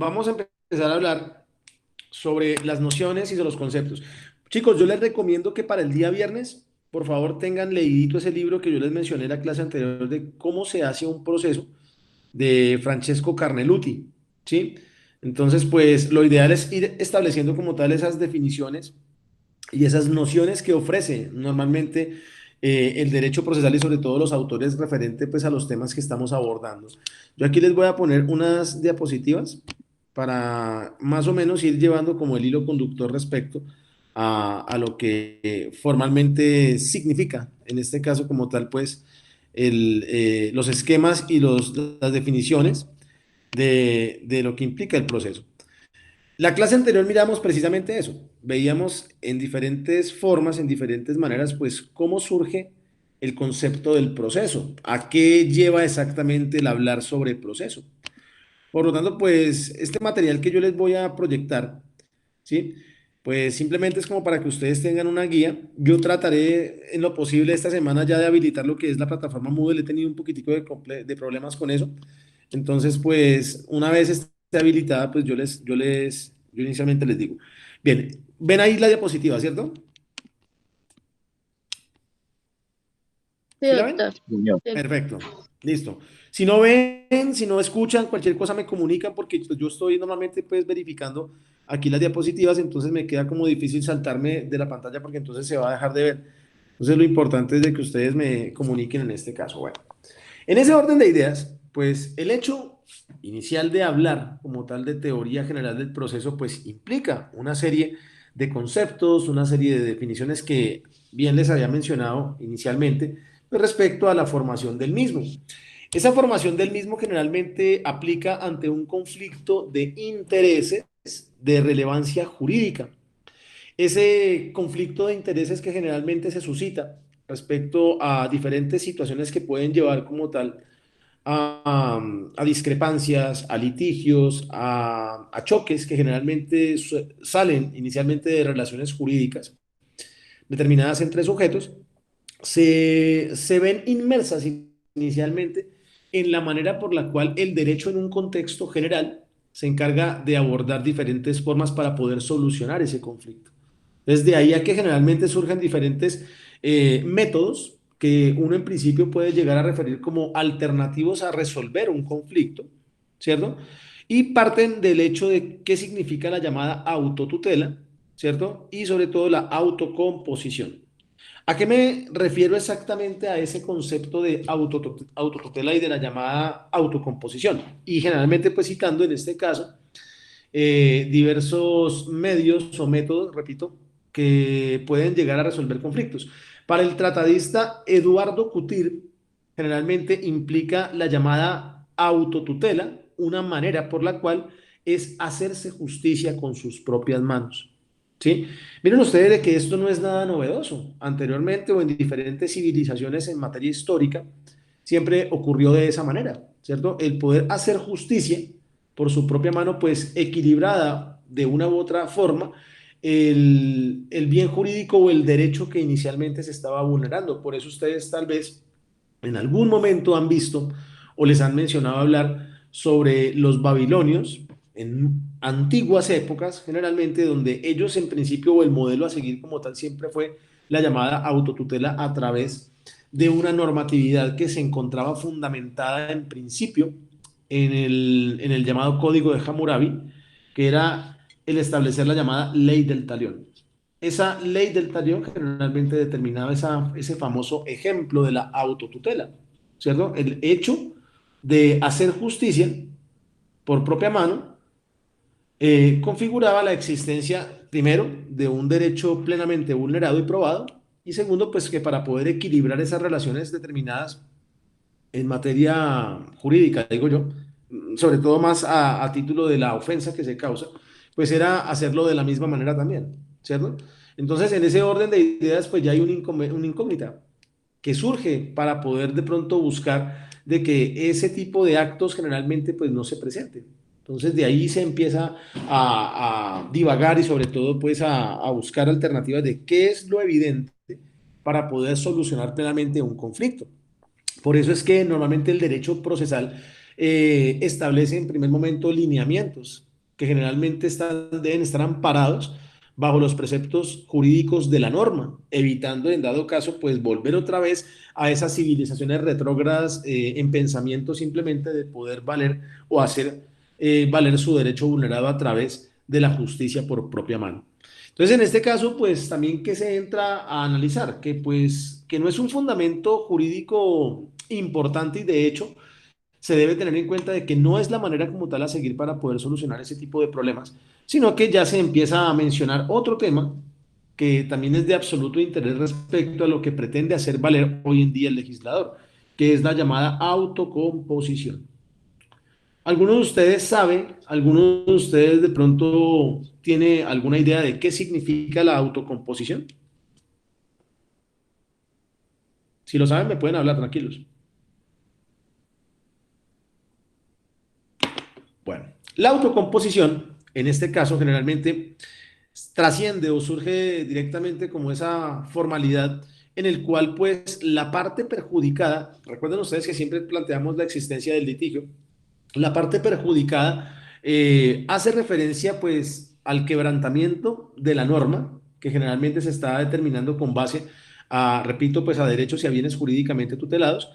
vamos a empezar a hablar sobre las nociones y de los conceptos. Chicos, yo les recomiendo que para el día viernes, por favor, tengan leidito ese libro que yo les mencioné en la clase anterior de cómo se hace un proceso de Francesco Carneluti, ¿sí? Entonces, pues lo ideal es ir estableciendo como tal esas definiciones y esas nociones que ofrece normalmente el derecho procesal y sobre todo los autores referente pues a los temas que estamos abordando. Yo aquí les voy a poner unas diapositivas para más o menos ir llevando como el hilo conductor respecto a lo que formalmente significa, en este caso como tal pues los esquemas y las definiciones de lo que implica el proceso. La clase anterior miramos precisamente eso. Veíamos en diferentes formas, en diferentes maneras, pues cómo surge el concepto del proceso, a qué lleva exactamente el hablar sobre proceso. Por lo tanto, pues este material que yo les voy a proyectar, ¿sí? Pues simplemente es como para que ustedes tengan una guía. Yo trataré en lo posible esta semana ya de habilitar lo que es la plataforma Moodle. He tenido un poquitico de problemas con eso. Entonces, pues una vez esté habilitada, pues yo inicialmente les digo. Bien, ven ahí la diapositiva, ¿cierto? Sí, ¿Sí la ven? doctor. Señor. Sí. Perfecto, listo. Si no ven, si no escuchan, cualquier cosa me comunican porque pues, yo estoy normalmente pues verificando aquí las diapositivas, entonces me queda como difícil saltarme de la pantalla porque entonces se va a dejar de ver. Entonces lo importante es de que ustedes me comuniquen en este caso. Bueno, en ese orden de ideas, pues el hecho inicial de hablar como tal de teoría general del proceso, pues implica una serie de conceptos, una serie de definiciones que bien les había mencionado inicialmente pues, respecto a la formación del mismo. Esa formación del mismo generalmente aplica ante un conflicto de intereses de relevancia jurídica. Ese conflicto de intereses que generalmente se suscita respecto a diferentes situaciones que pueden llevar como tal a discrepancias, a litigios, a choques que generalmente salen inicialmente de relaciones jurídicas determinadas entre sujetos, se ven inmersas inicialmente en la manera por la cual el derecho en un contexto general se encarga de abordar diferentes formas para poder solucionar ese conflicto. Desde ahí a que generalmente surgen diferentes métodos que uno en principio puede llegar a referir como alternativos a resolver un conflicto, ¿cierto? Y parten del hecho de qué significa la llamada autotutela, ¿cierto? Y sobre todo la autocomposición. ¿A qué me refiero exactamente a ese concepto de autotutela y de la llamada autocomposición? Y generalmente, pues citando en este caso diversos medios o métodos, repito, que pueden llegar a resolver conflictos. Para el tratadista Eduardo Cutir, generalmente implica la llamada autotutela, una manera por la cual es hacerse justicia con sus propias manos. ¿Sí? Miren ustedes de que esto no es nada novedoso. Anteriormente o en diferentes civilizaciones en materia histórica, siempre ocurrió de esa manera, ¿cierto? El poder hacer justicia por su propia mano, pues equilibrada de una u otra forma el bien jurídico o el derecho que inicialmente se estaba vulnerando. Por eso ustedes tal vez en algún momento han visto o les han mencionado hablar sobre los babilonios en antiguas épocas, generalmente donde ellos en principio o el modelo a seguir como tal siempre fue la llamada autotutela a través de una normatividad que se encontraba fundamentada en principio en el llamado Código de Hammurabi, que era el establecer la llamada ley del talión. Esa ley del talión generalmente determinaba ese famoso ejemplo de la autotutela, ¿cierto? El hecho de hacer justicia por propia mano configuraba la existencia, primero, de un derecho plenamente vulnerado y probado, y segundo, pues que para poder equilibrar esas relaciones determinadas en materia jurídica, digo yo, sobre todo más a título de la ofensa que se causa, pues era hacerlo de la misma manera también, ¿cierto? Entonces, en ese orden de ideas, pues ya hay una incógnita que surge para poder de pronto buscar de que ese tipo de actos generalmente pues no se presenten. Entonces de ahí se empieza a divagar y sobre todo pues a buscar alternativas de qué es lo evidente para poder solucionar plenamente un conflicto. Por eso es que normalmente el derecho procesal establece en primer momento lineamientos que generalmente deben estar amparados bajo los preceptos jurídicos de la norma, evitando en dado caso pues volver otra vez a esas civilizaciones retrógradas en pensamiento simplemente de poder valer o hacer valer su derecho vulnerado a través de la justicia por propia mano. Entonces, en este caso, pues también que se entra a analizar que pues que no es un fundamento jurídico importante y de hecho se debe tener en cuenta de que no es la manera como tal a seguir para poder solucionar ese tipo de problemas, sino que ya se empieza a mencionar otro tema que también es de absoluto interés respecto a lo que pretende hacer valer hoy en día el legislador, que es la llamada autocomposición. ¿Alguno de ustedes sabe, alguno de ustedes de pronto tiene alguna idea de qué significa la autocomposición? Si lo saben, me pueden hablar tranquilos. Bueno, la autocomposición, en este caso, generalmente trasciende o surge directamente como esa formalidad en el cual pues la parte perjudicada, recuerden ustedes que siempre planteamos la existencia del litigio, la parte perjudicada hace referencia pues al quebrantamiento de la norma que generalmente se está determinando con base a, repito, pues a derechos y a bienes jurídicamente tutelados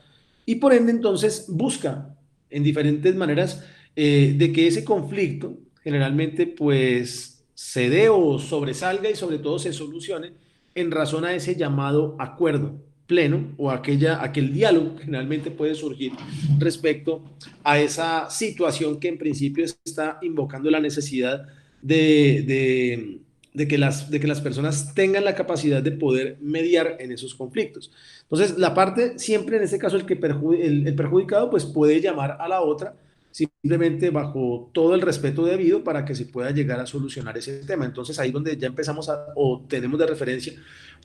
y por ende entonces busca en diferentes maneras de que ese conflicto generalmente pues se dé o sobresalga y sobre todo se solucione en razón a ese llamado acuerdo pleno o aquel diálogo que generalmente puede surgir respecto a esa situación que en principio está invocando la necesidad de que las personas tengan la capacidad de poder mediar en esos conflictos. Entonces, la parte, siempre en este caso, el perjudicado, pues puede llamar a la otra simplemente bajo todo el respeto debido para que se pueda llegar a solucionar ese tema. Entonces, ahí donde ya empezamos o tenemos de referencia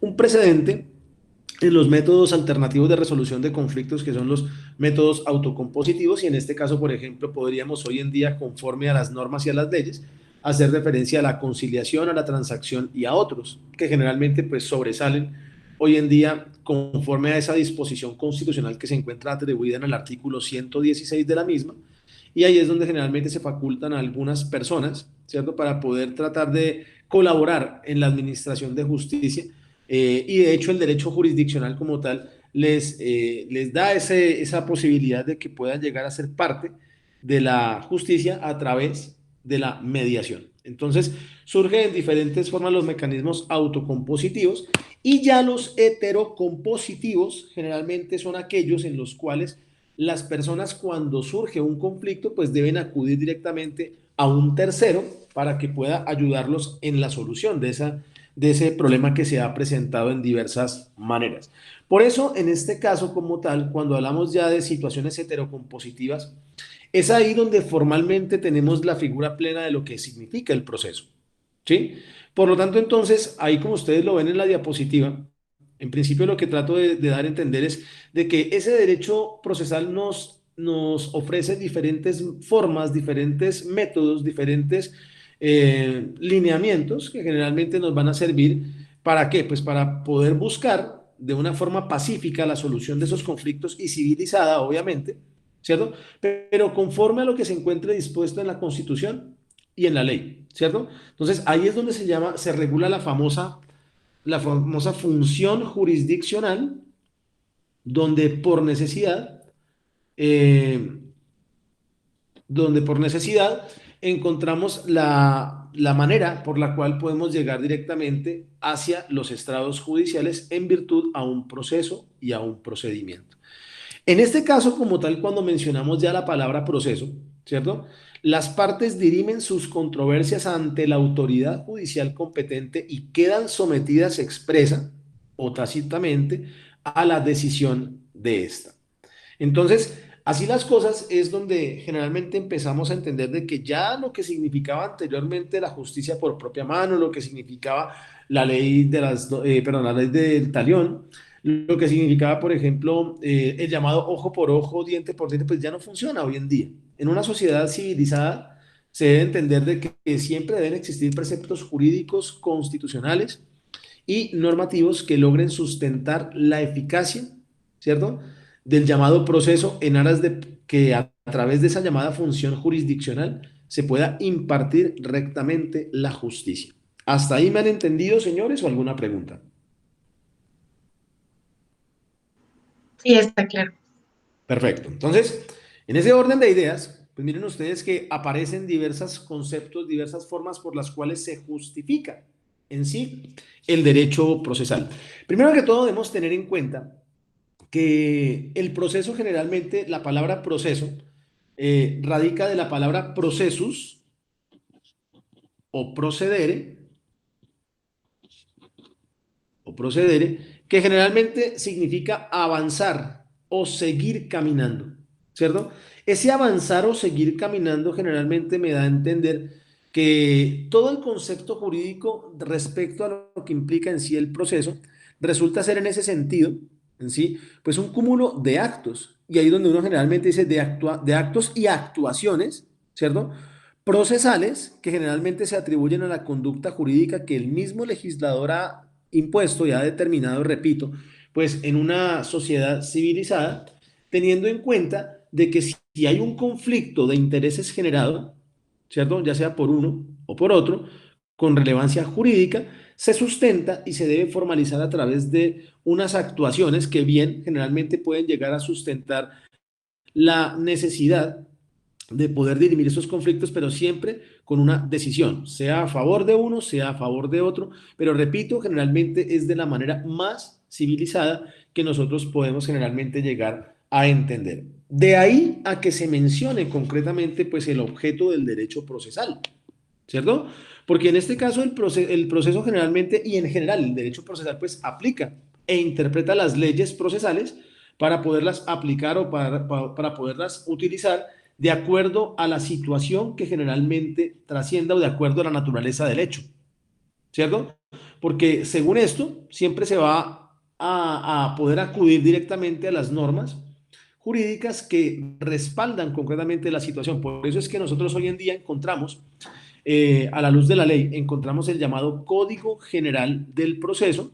un precedente en los métodos alternativos de resolución de conflictos, que son los métodos autocompositivos, y en este caso, por ejemplo, podríamos hoy en día, conforme a las normas y a las leyes, hacer referencia a la conciliación, a la transacción y a otros, que generalmente pues sobresalen hoy en día conforme a esa disposición constitucional que se encuentra atribuida en el artículo 116 de la misma, y ahí es donde generalmente se facultan a algunas personas, ¿cierto?, para poder tratar de colaborar en la administración de justicia y de hecho el derecho jurisdiccional como tal les da esa posibilidad de que puedan llegar a ser parte de la justicia a través de la mediación. Entonces surgen en diferentes formas los mecanismos autocompositivos y ya los heterocompositivos generalmente son aquellos en los cuales las personas cuando surge un conflicto pues deben acudir directamente a un tercero para que pueda ayudarlos en la solución de ese problema que se ha presentado en diversas maneras. Por eso, en este caso como tal, cuando hablamos ya de situaciones heterocompositivas, es ahí donde formalmente tenemos la figura plena de lo que significa el proceso. ¿Sí? Por lo tanto, entonces, ahí como ustedes lo ven en la diapositiva, en principio lo que trato de dar a entender es de que ese derecho procesal nos ofrece diferentes formas, diferentes métodos, diferentes lineamientos que generalmente nos van a servir. ¿Para qué? Pues para poder buscar de una forma pacífica la solución de esos conflictos y civilizada, obviamente, ¿cierto? Pero conforme a lo que se encuentre dispuesto en la Constitución y en la ley, ¿cierto? Entonces ahí es donde se regula la famosa función jurisdiccional, donde por necesidad, eh, donde por necesidad encontramos la manera por la cual podemos llegar directamente hacia los estrados judiciales en virtud a un proceso y a un procedimiento. En este caso, como tal, cuando mencionamos ya la palabra proceso, ¿cierto? Las partes dirimen sus controversias ante la autoridad judicial competente y quedan sometidas expresa o tácitamente a la decisión de esta. Entonces, así las cosas es donde generalmente empezamos a entender de que ya lo que significaba anteriormente la justicia por propia mano, lo que significaba la ley perdón, la ley del talión, lo que significaba, por ejemplo, el llamado ojo por ojo, diente por diente, pues ya no funciona hoy en día. En una sociedad civilizada se debe entender de que siempre deben existir preceptos jurídicos constitucionales y normativos que logren sustentar la eficacia, ¿cierto?, del llamado proceso en aras de que a través de esa llamada función jurisdiccional se pueda impartir rectamente la justicia. ¿Hasta ahí me han entendido, señores, o alguna pregunta? Sí, está claro. Perfecto. Entonces, en ese orden de ideas, pues miren ustedes que aparecen diversos conceptos, diversas formas por las cuales se justifica en sí el derecho procesal. Primero que todo, debemos tener en cuenta que el proceso generalmente, la palabra proceso, radica de la palabra processus o procedere, que generalmente significa avanzar o seguir caminando, ¿cierto? Ese avanzar o seguir caminando generalmente me da a entender que todo el concepto jurídico respecto a lo que implica en sí el proceso resulta ser en ese sentido, en sí, pues un cúmulo de actos. Y ahí donde uno generalmente dice de actos y actuaciones, ¿cierto? Procesales que generalmente se atribuyen a la conducta jurídica que el mismo legislador ha impuesto y ha determinado, repito, pues en una sociedad civilizada, teniendo en cuenta de que si hay un conflicto de intereses generado, ¿cierto? Ya sea por uno o por otro, con relevancia jurídica, se sustenta y se debe formalizar a través de unas actuaciones que bien generalmente pueden llegar a sustentar la necesidad de poder dirimir esos conflictos, pero siempre con una decisión, sea a favor de uno, sea a favor de otro, pero repito, generalmente es de la manera más civilizada que nosotros podemos generalmente llegar a entender. De ahí a que se mencione concretamente pues el objeto del derecho procesal, ¿cierto? Porque en este caso el proceso generalmente y en general el derecho procesal pues aplica e interpreta las leyes procesales para poderlas aplicar o para poderlas utilizar de acuerdo a la situación que generalmente trascienda o de acuerdo a la naturaleza del hecho, ¿cierto? Porque según esto siempre se va a poder acudir directamente a las normas jurídicas que respaldan concretamente la situación. Por eso es que nosotros hoy en día encontramos a la luz de la ley, encontramos el llamado Código General del Proceso,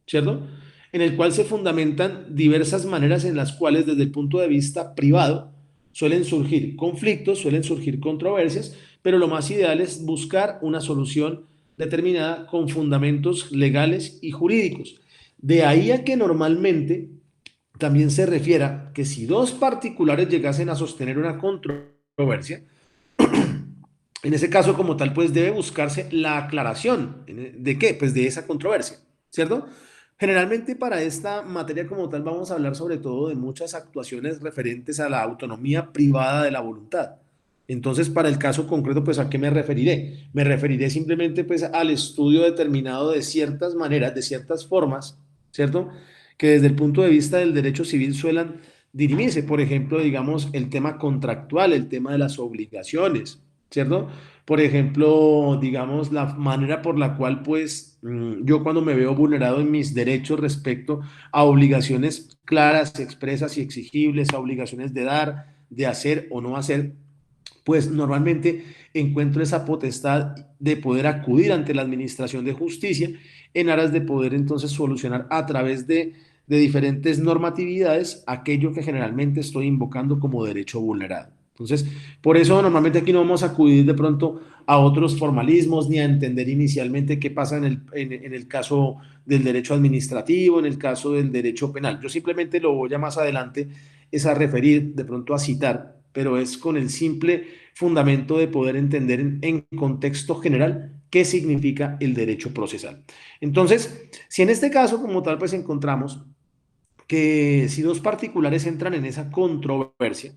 ¿cierto? En el cual se fundamentan diversas maneras en las cuales desde el punto de vista privado suelen surgir conflictos, suelen surgir controversias, pero lo más ideal es buscar una solución determinada con fundamentos legales y jurídicos. De ahí a que normalmente también se refiera que si dos particulares llegasen a sostener una controversia, en ese caso, como tal, pues debe buscarse la aclaración. ¿De qué? Pues de esa controversia, ¿cierto? Generalmente para esta materia como tal vamos a hablar sobre todo de muchas actuaciones referentes a la autonomía privada de la voluntad. Entonces, para el caso concreto, pues ¿a qué me referiré? Me referiré simplemente pues al estudio determinado de ciertas maneras, de ciertas formas, ¿cierto? Que desde el punto de vista del derecho civil suelen dirimirse. Por ejemplo, digamos, el tema contractual, el tema de las obligaciones, ¿cierto? Por ejemplo, digamos, la manera por la cual, pues, yo cuando me veo vulnerado en mis derechos respecto a obligaciones claras, expresas y exigibles, a obligaciones de dar, de hacer o no hacer, pues normalmente encuentro esa potestad de poder acudir ante la Administración de Justicia en aras de poder entonces solucionar a través de diferentes normatividades aquello que generalmente estoy invocando como derecho vulnerado. Entonces, por eso normalmente aquí no vamos a acudir de pronto a otros formalismos ni a entender inicialmente qué pasa en el caso del derecho administrativo, en el caso del derecho penal. Yo simplemente lo voy a más adelante es a referir, de pronto a citar, pero es con el simple fundamento de poder entender en contexto general qué significa el derecho procesal. Entonces, si en este caso como tal pues encontramos que si dos particulares entran en esa controversia,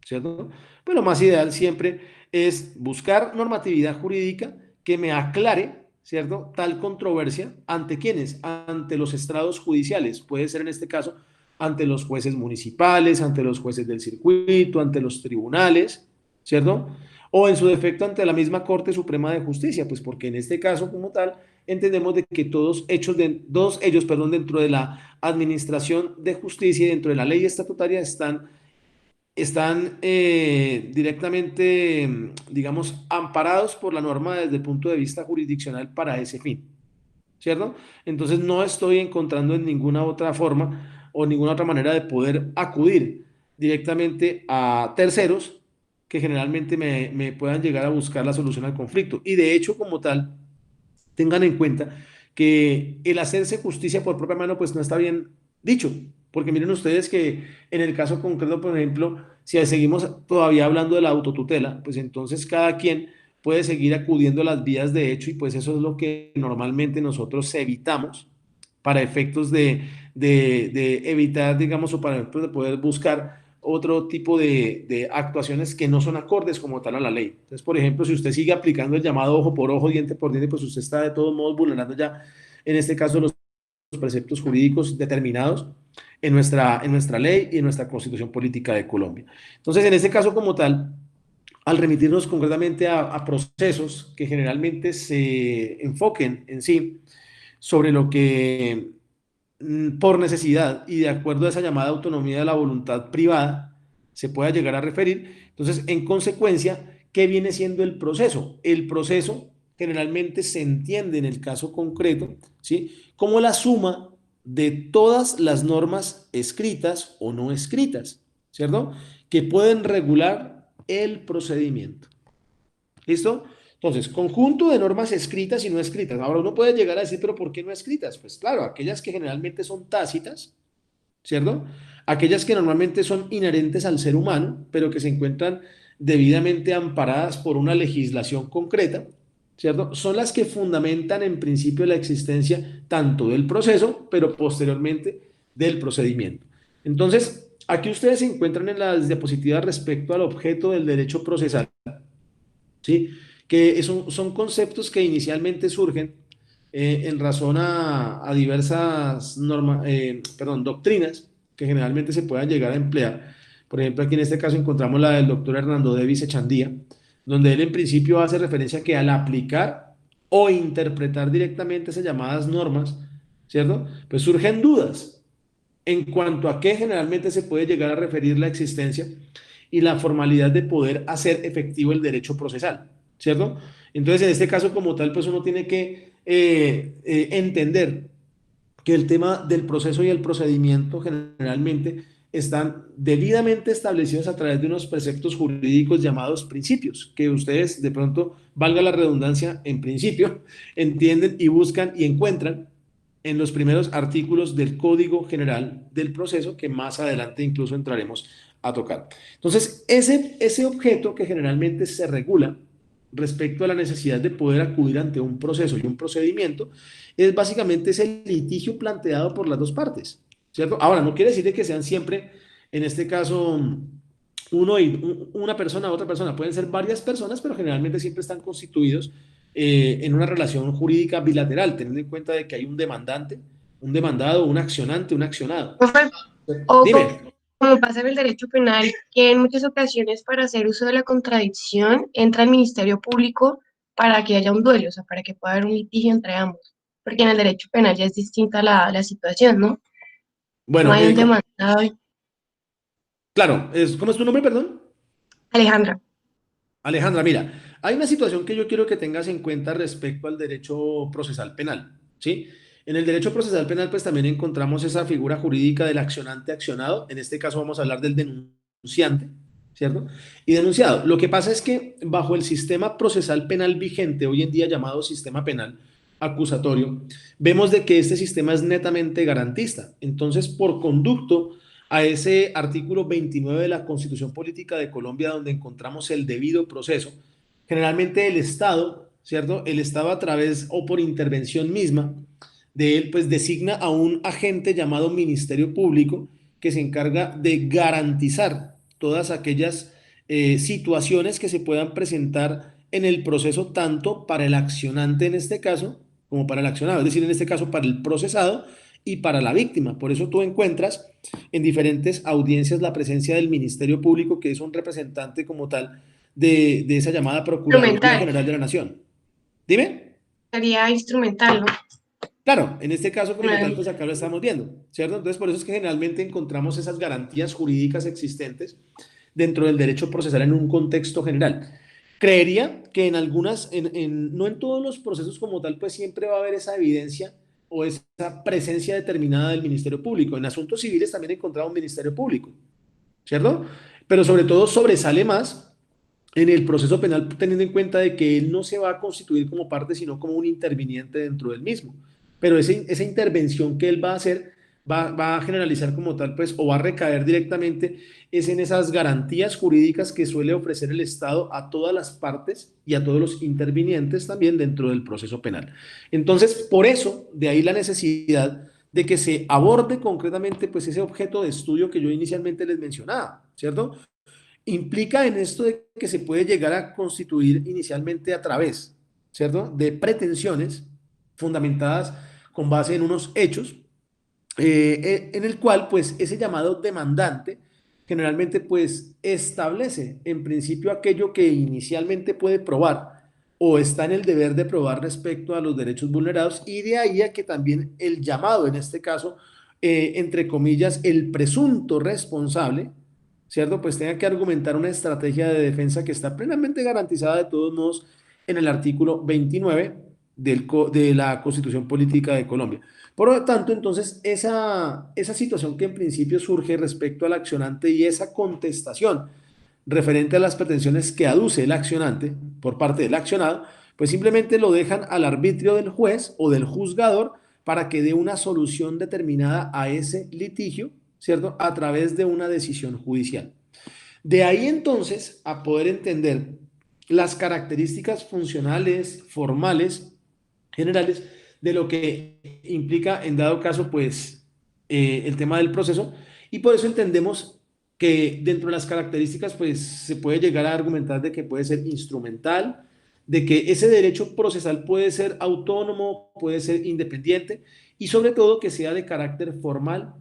¿cierto? Pues lo más ideal siempre es buscar normatividad jurídica que me aclare, ¿cierto? Tal controversia ante quiénes, ante los estrados judiciales, puede ser en este caso ante los jueces municipales, ante los jueces del circuito, ante los tribunales, ¿cierto? O en su defecto ante la misma Corte Suprema de Justicia, pues porque en este caso como tal entendemos de que todos ellos, perdón, dentro de la administración de justicia y dentro de la ley estatutaria están directamente, digamos, amparados por la norma desde el punto de vista jurisdiccional para ese fin, ¿cierto? Entonces no estoy encontrando en ninguna otra forma o ninguna otra manera de poder acudir directamente a terceros que generalmente me puedan llegar a buscar la solución al conflicto. Y de hecho, como tal, tengan en cuenta que el hacerse justicia por propia mano, pues no está bien dicho, porque miren ustedes que en el caso concreto, por ejemplo, si seguimos todavía hablando de la autotutela, pues entonces cada quien puede seguir acudiendo a las vías de hecho y pues eso es lo que normalmente nosotros evitamos para efectos de evitar, digamos, o para efectos de poder buscar otro tipo de actuaciones que no son acordes como tal a la ley. Entonces, por ejemplo, si usted sigue aplicando el llamado ojo por ojo, diente por diente, pues usted está de todos modos vulnerando ya, en este caso, los preceptos jurídicos determinados en nuestra ley y en nuestra constitución política de Colombia. Entonces, en este caso como tal, al remitirnos concretamente a procesos que generalmente se enfoquen en sí sobre lo que por necesidad y de acuerdo a esa llamada autonomía de la voluntad privada se pueda llegar a referir. Entonces, en consecuencia, ¿qué viene siendo el proceso? El proceso generalmente se entiende en el caso concreto, ¿sí? Como la suma de todas las normas escritas o no escritas, ¿cierto? Que pueden regular el procedimiento. ¿Listo? Entonces, conjunto de normas escritas y no escritas. Ahora uno puede llegar a decir, pero ¿por qué no escritas? Pues claro, aquellas que generalmente son tácitas, ¿cierto? Aquellas que normalmente son inherentes al ser humano, pero que se encuentran debidamente amparadas por una legislación concreta, ¿cierto? Son las que fundamentan en principio la existencia tanto del proceso, pero posteriormente del procedimiento. Entonces, aquí ustedes se encuentran en las diapositivas respecto al objeto del derecho procesal, ¿sí? Que son conceptos que inicialmente surgen en razón a diversas doctrinas que generalmente se puedan llegar a emplear. Por ejemplo, aquí en este caso encontramos la del doctor Hernando Davis Echandía, donde él en principio hace referencia que al aplicar o interpretar directamente esas llamadas normas, ¿cierto? Pues surgen dudas en cuanto a qué generalmente se puede llegar a referir la existencia y la formalidad de poder hacer efectivo el derecho procesal, ¿cierto? Entonces, en este caso como tal, pues uno tiene que entender que el tema del proceso y el procedimiento generalmente están debidamente establecidos a través de unos preceptos jurídicos llamados principios, que ustedes de pronto, valga la redundancia, en principio, entienden y buscan y encuentran en los primeros artículos del Código General del Proceso, que más adelante incluso entraremos a tocar. Entonces, ese objeto que generalmente se regula respecto a la necesidad de poder acudir ante un proceso y un procedimiento, es básicamente ese litigio planteado por las dos partes, ¿cierto? Ahora, no quiere decir de que sean siempre, en este caso, una persona, otra persona, pueden ser varias personas, pero generalmente siempre están constituidos en una relación jurídica bilateral, teniendo en cuenta de que hay un demandante, un demandado, un accionante, un accionado. Profe, o Dime. como pasa en el derecho penal, que en muchas ocasiones para hacer uso de la contradicción entra el Ministerio Público para que haya un duelo, o sea, para que pueda haber un litigio entre ambos, porque en el derecho penal ya es distinta la situación, ¿no? No Bueno, hay un demandado. claro, ¿cómo es tu nombre, perdón? Alejandra, Alejandra, mira, hay una situación que yo quiero que tengas en cuenta respecto al derecho procesal penal, ¿sí? En el derecho procesal penal, pues también encontramos esa figura jurídica del accionante accionado. En este caso vamos a hablar del denunciante, ¿cierto? Y denunciado. Lo que pasa es que bajo el sistema procesal penal vigente, hoy en día llamado sistema penal acusatorio, vemos de que este sistema es netamente garantista. Entonces, por conducto a ese artículo 29 de la Constitución Política de Colombia, donde encontramos el debido proceso. Generalmente el Estado, ¿cierto? El Estado a través o por intervención misma de él, pues designa a un agente llamado Ministerio Público que se encarga de garantizar todas aquellas situaciones que se puedan presentar en el proceso, tanto para el accionante en este caso, como para el accionado, es decir, en este caso para el procesado y para la víctima. Por eso tú encuentras en diferentes audiencias la presencia del Ministerio Público, que es un representante como tal de esa llamada Procuraduría instrumental, General de la Nación. Dime. sería instrumental, ¿no? Claro, en este caso como tal, No, pues acá lo estamos viendo, ¿cierto? Entonces, por eso es que generalmente encontramos esas garantías jurídicas existentes dentro del derecho procesal en un contexto general. Creería que en algunas, no en todos los procesos como tal, pues siempre va a haber esa evidencia o esa presencia determinada del Ministerio Público. En asuntos civiles también encontramos un Ministerio Público, ¿cierto? Pero sobre todo sobresale más en el proceso penal, teniendo en cuenta de que él no se va a constituir como parte, sino como un interviniente dentro del mismo. Pero esa intervención que él va a hacer va a generalizar como tal, pues, o va a recaer directamente es en esas garantías jurídicas que suele ofrecer el Estado a todas las partes y a todos los intervinientes también dentro del proceso penal. Entonces, por eso, de ahí la necesidad de que se aborde concretamente pues ese objeto de estudio que yo inicialmente les mencionaba, ¿cierto? Implica en esto de que se puede llegar a constituir inicialmente a través, ¿cierto?, de pretensiones fundamentadas con base en unos hechos, en el cual pues ese llamado demandante generalmente pues establece en principio aquello que inicialmente puede probar o está en el deber de probar respecto a los derechos vulnerados, y de ahí a que también el llamado, en este caso, entre comillas, el presunto responsable, ¿cierto? Pues tenga que argumentar una estrategia de defensa que está plenamente garantizada de todos modos en el artículo 29 de la Constitución Política de Colombia. Por lo tanto, entonces, esa situación que en principio surge respecto al accionante y esa contestación referente a las pretensiones que aduce el accionante por parte del accionado, pues simplemente lo dejan al arbitrio del juez o del juzgador para que dé una solución determinada a ese litigio, ¿cierto? A través de una decisión judicial. De ahí entonces a poder entender las características funcionales, formales, generales, de lo que implica en dado caso, pues, el tema del proceso, y por eso entendemos que dentro de las características, pues, se puede llegar a argumentar de que puede ser instrumental, de que ese derecho procesal puede ser autónomo, puede ser independiente, y sobre todo que sea de carácter formal,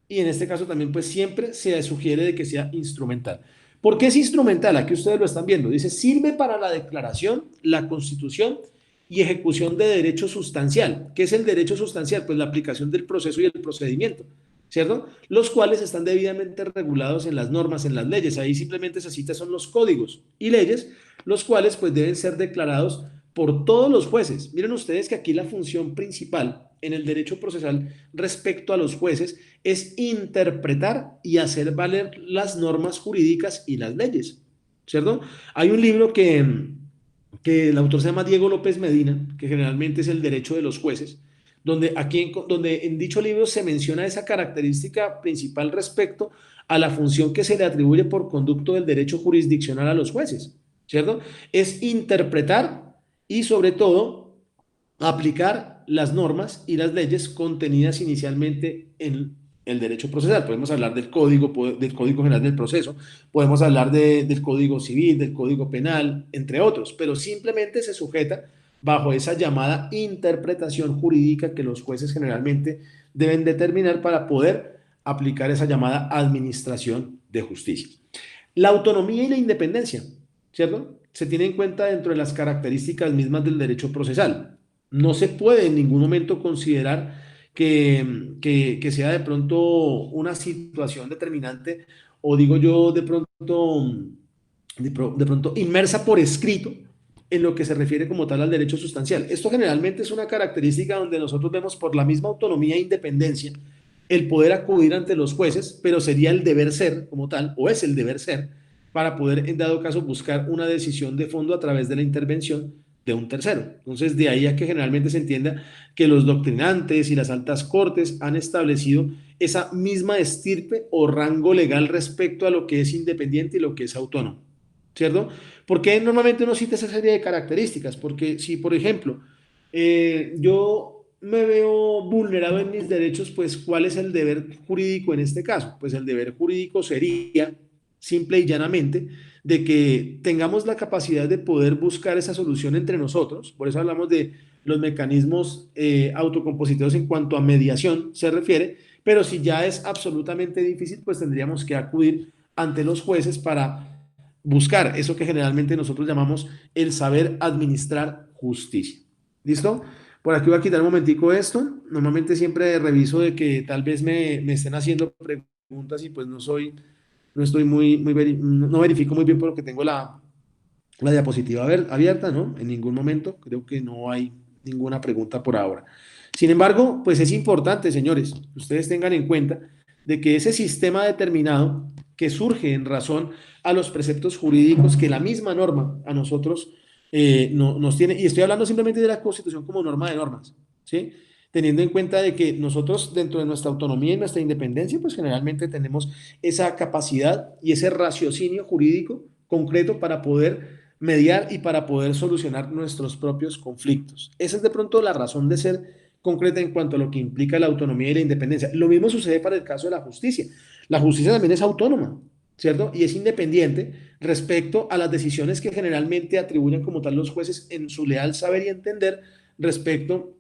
y en este caso también, pues, siempre se sugiere de que sea instrumental. ¿Por qué es instrumental? Aquí ustedes lo están viendo. Dice, sirve para la declaración, la constitución y ejecución de derecho sustancial. ¿Qué es el derecho sustancial? Pues la aplicación del proceso y el procedimiento, ¿cierto? Los cuales están debidamente regulados en las normas, en las leyes. Ahí simplemente se cita son los códigos y leyes, los cuales pues deben ser declarados por todos los jueces. Miren ustedes que aquí la función principal en el derecho procesal respecto a los jueces es interpretar y hacer valer las normas jurídicas y las leyes, ¿cierto? Hay un libro que el autor se llama Diego López Medina, que generalmente es el derecho de los jueces, donde en dicho libro se menciona esa característica principal respecto a la función que se le atribuye por conducto del derecho jurisdiccional a los jueces, ¿cierto? Es interpretar y sobre todo aplicar las normas y las leyes contenidas inicialmente en el derecho procesal. Podemos hablar del Código General del Proceso, podemos hablar del Código Civil, del Código Penal, entre otros, pero simplemente se sujeta bajo esa llamada interpretación jurídica que los jueces generalmente deben determinar para poder aplicar esa llamada administración de justicia. La autonomía y la independencia, ¿cierto? Se tiene en cuenta dentro de las características mismas del derecho procesal. No se puede en ningún momento considerar que sea de pronto una situación determinante, o digo yo de pronto inmersa por escrito en lo que se refiere como tal al derecho sustancial. Esto generalmente es una característica donde nosotros vemos por la misma autonomía e independencia el poder acudir ante los jueces, pero sería el deber ser como tal, o es el deber ser, para poder en dado caso buscar una decisión de fondo a través de la intervención de un tercero. Entonces, de ahí a que generalmente se entienda que los doctrinantes y las altas cortes han establecido esa misma estirpe o rango legal respecto a lo que es independiente y lo que es autónomo, ¿cierto? Porque normalmente uno cita esa serie de características, porque si, por ejemplo, yo me veo vulnerado en mis derechos, pues ¿cuál es el deber jurídico en este caso? Pues el deber jurídico sería simple y llanamente de que tengamos la capacidad de poder buscar esa solución entre nosotros. Por eso hablamos de los mecanismos autocompositivos en cuanto a mediación se refiere, pero si ya es absolutamente difícil, pues tendríamos que acudir ante los jueces para buscar eso que generalmente nosotros llamamos el saber administrar justicia. ¿Listo? Por aquí voy a quitar un momentico esto. Normalmente siempre reviso de que tal vez me estén haciendo preguntas y pues no estoy no verifico muy bien por lo que tengo la diapositiva abierta, ¿no? En ningún momento, creo que no hay ninguna pregunta por ahora. Sin embargo, pues es importante, señores, que ustedes tengan en cuenta de que ese sistema determinado que surge en razón a los preceptos jurídicos que la misma norma a nosotros nos tiene, y estoy hablando simplemente de la Constitución como norma de normas, ¿sí? Teniendo en cuenta de que nosotros dentro de nuestra autonomía y nuestra independencia, pues generalmente tenemos esa capacidad y ese raciocinio jurídico concreto para poder mediar y para poder solucionar nuestros propios conflictos. Esa es de pronto la razón de ser concreta en cuanto a lo que implica la autonomía y la independencia. Lo mismo sucede para el caso de la justicia. La justicia también es autónoma, ¿cierto? Y es independiente respecto a las decisiones que generalmente atribuyen como tal los jueces en su leal saber y entender respecto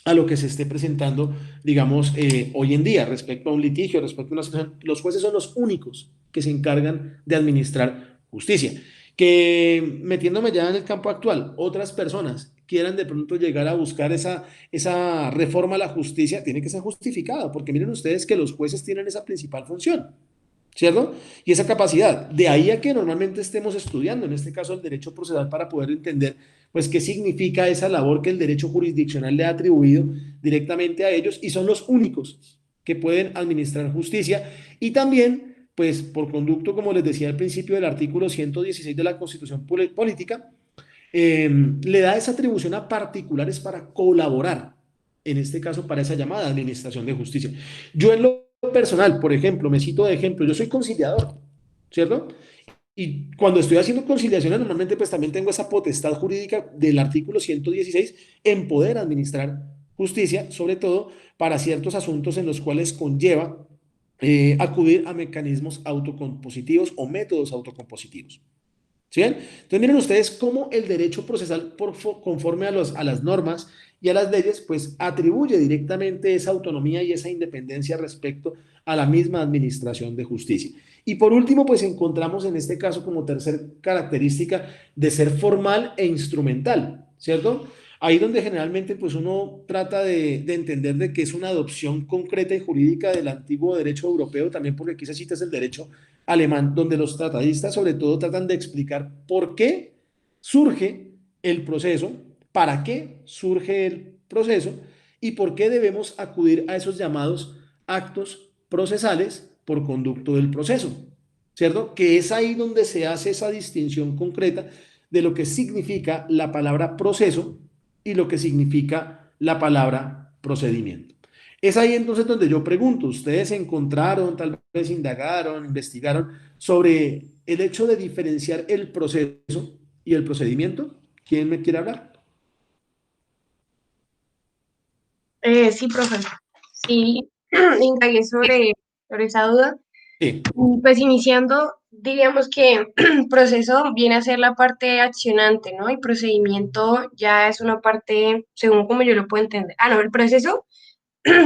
a lo que se esté presentando, digamos, hoy en día, respecto a un litigio, respecto a una situación. Los jueces son los únicos que se encargan de administrar justicia. Que metiéndome ya en el campo actual, otras personas quieran de pronto llegar a buscar esa reforma a la justicia, tiene que ser justificado, porque miren ustedes que los jueces tienen esa principal función, ¿cierto? Y esa capacidad. De ahí a que normalmente estemos estudiando, en este caso el derecho procesal, para poder entender, pues, qué significa esa labor que el derecho jurisdiccional le ha atribuido directamente a ellos y son los únicos que pueden administrar justicia y también, pues, por conducto, como les decía al principio del artículo 116 de la Constitución Política, le da esa atribución a particulares para colaborar, en este caso para esa llamada administración de justicia. Yo en lo personal, por ejemplo, me cito de ejemplo, yo soy conciliador, ¿cierto? Y cuando estoy haciendo conciliaciones, normalmente pues también tengo esa potestad jurídica del artículo 116 en poder administrar justicia, sobre todo para ciertos asuntos en los cuales conlleva acudir a mecanismos autocompositivos o métodos autocompositivos. ¿Sí ven? Entonces miren ustedes cómo el derecho procesal conforme a las normas y a las leyes, pues atribuye directamente esa autonomía y esa independencia respecto a la misma administración de justicia. Y por último, pues encontramos en este caso como tercer característica de ser formal e instrumental, ¿cierto? Ahí donde generalmente pues uno trata de entender de que es una adopción concreta y jurídica del antiguo derecho europeo, también porque aquí se cita es el derecho alemán, donde los tratadistas sobre todo tratan de explicar por qué surge el proceso, para qué surge el proceso y por qué debemos acudir a esos llamados actos procesales por conducto del proceso, ¿cierto? Que es ahí donde se hace esa distinción concreta de lo que significa la palabra proceso y lo que significa la palabra procedimiento. Es ahí entonces donde yo pregunto, ¿ustedes encontraron, tal vez indagaron, investigaron sobre el hecho de diferenciar el proceso y el procedimiento? ¿Quién me quiere hablar? Sí, profe. Sí, indagué sobre esa duda. Sí, Y pues iniciando, diríamos que proceso viene a ser la parte accionante, ¿no? Y procedimiento ya es una parte, según como yo lo puedo entender. Ah, no, el proceso,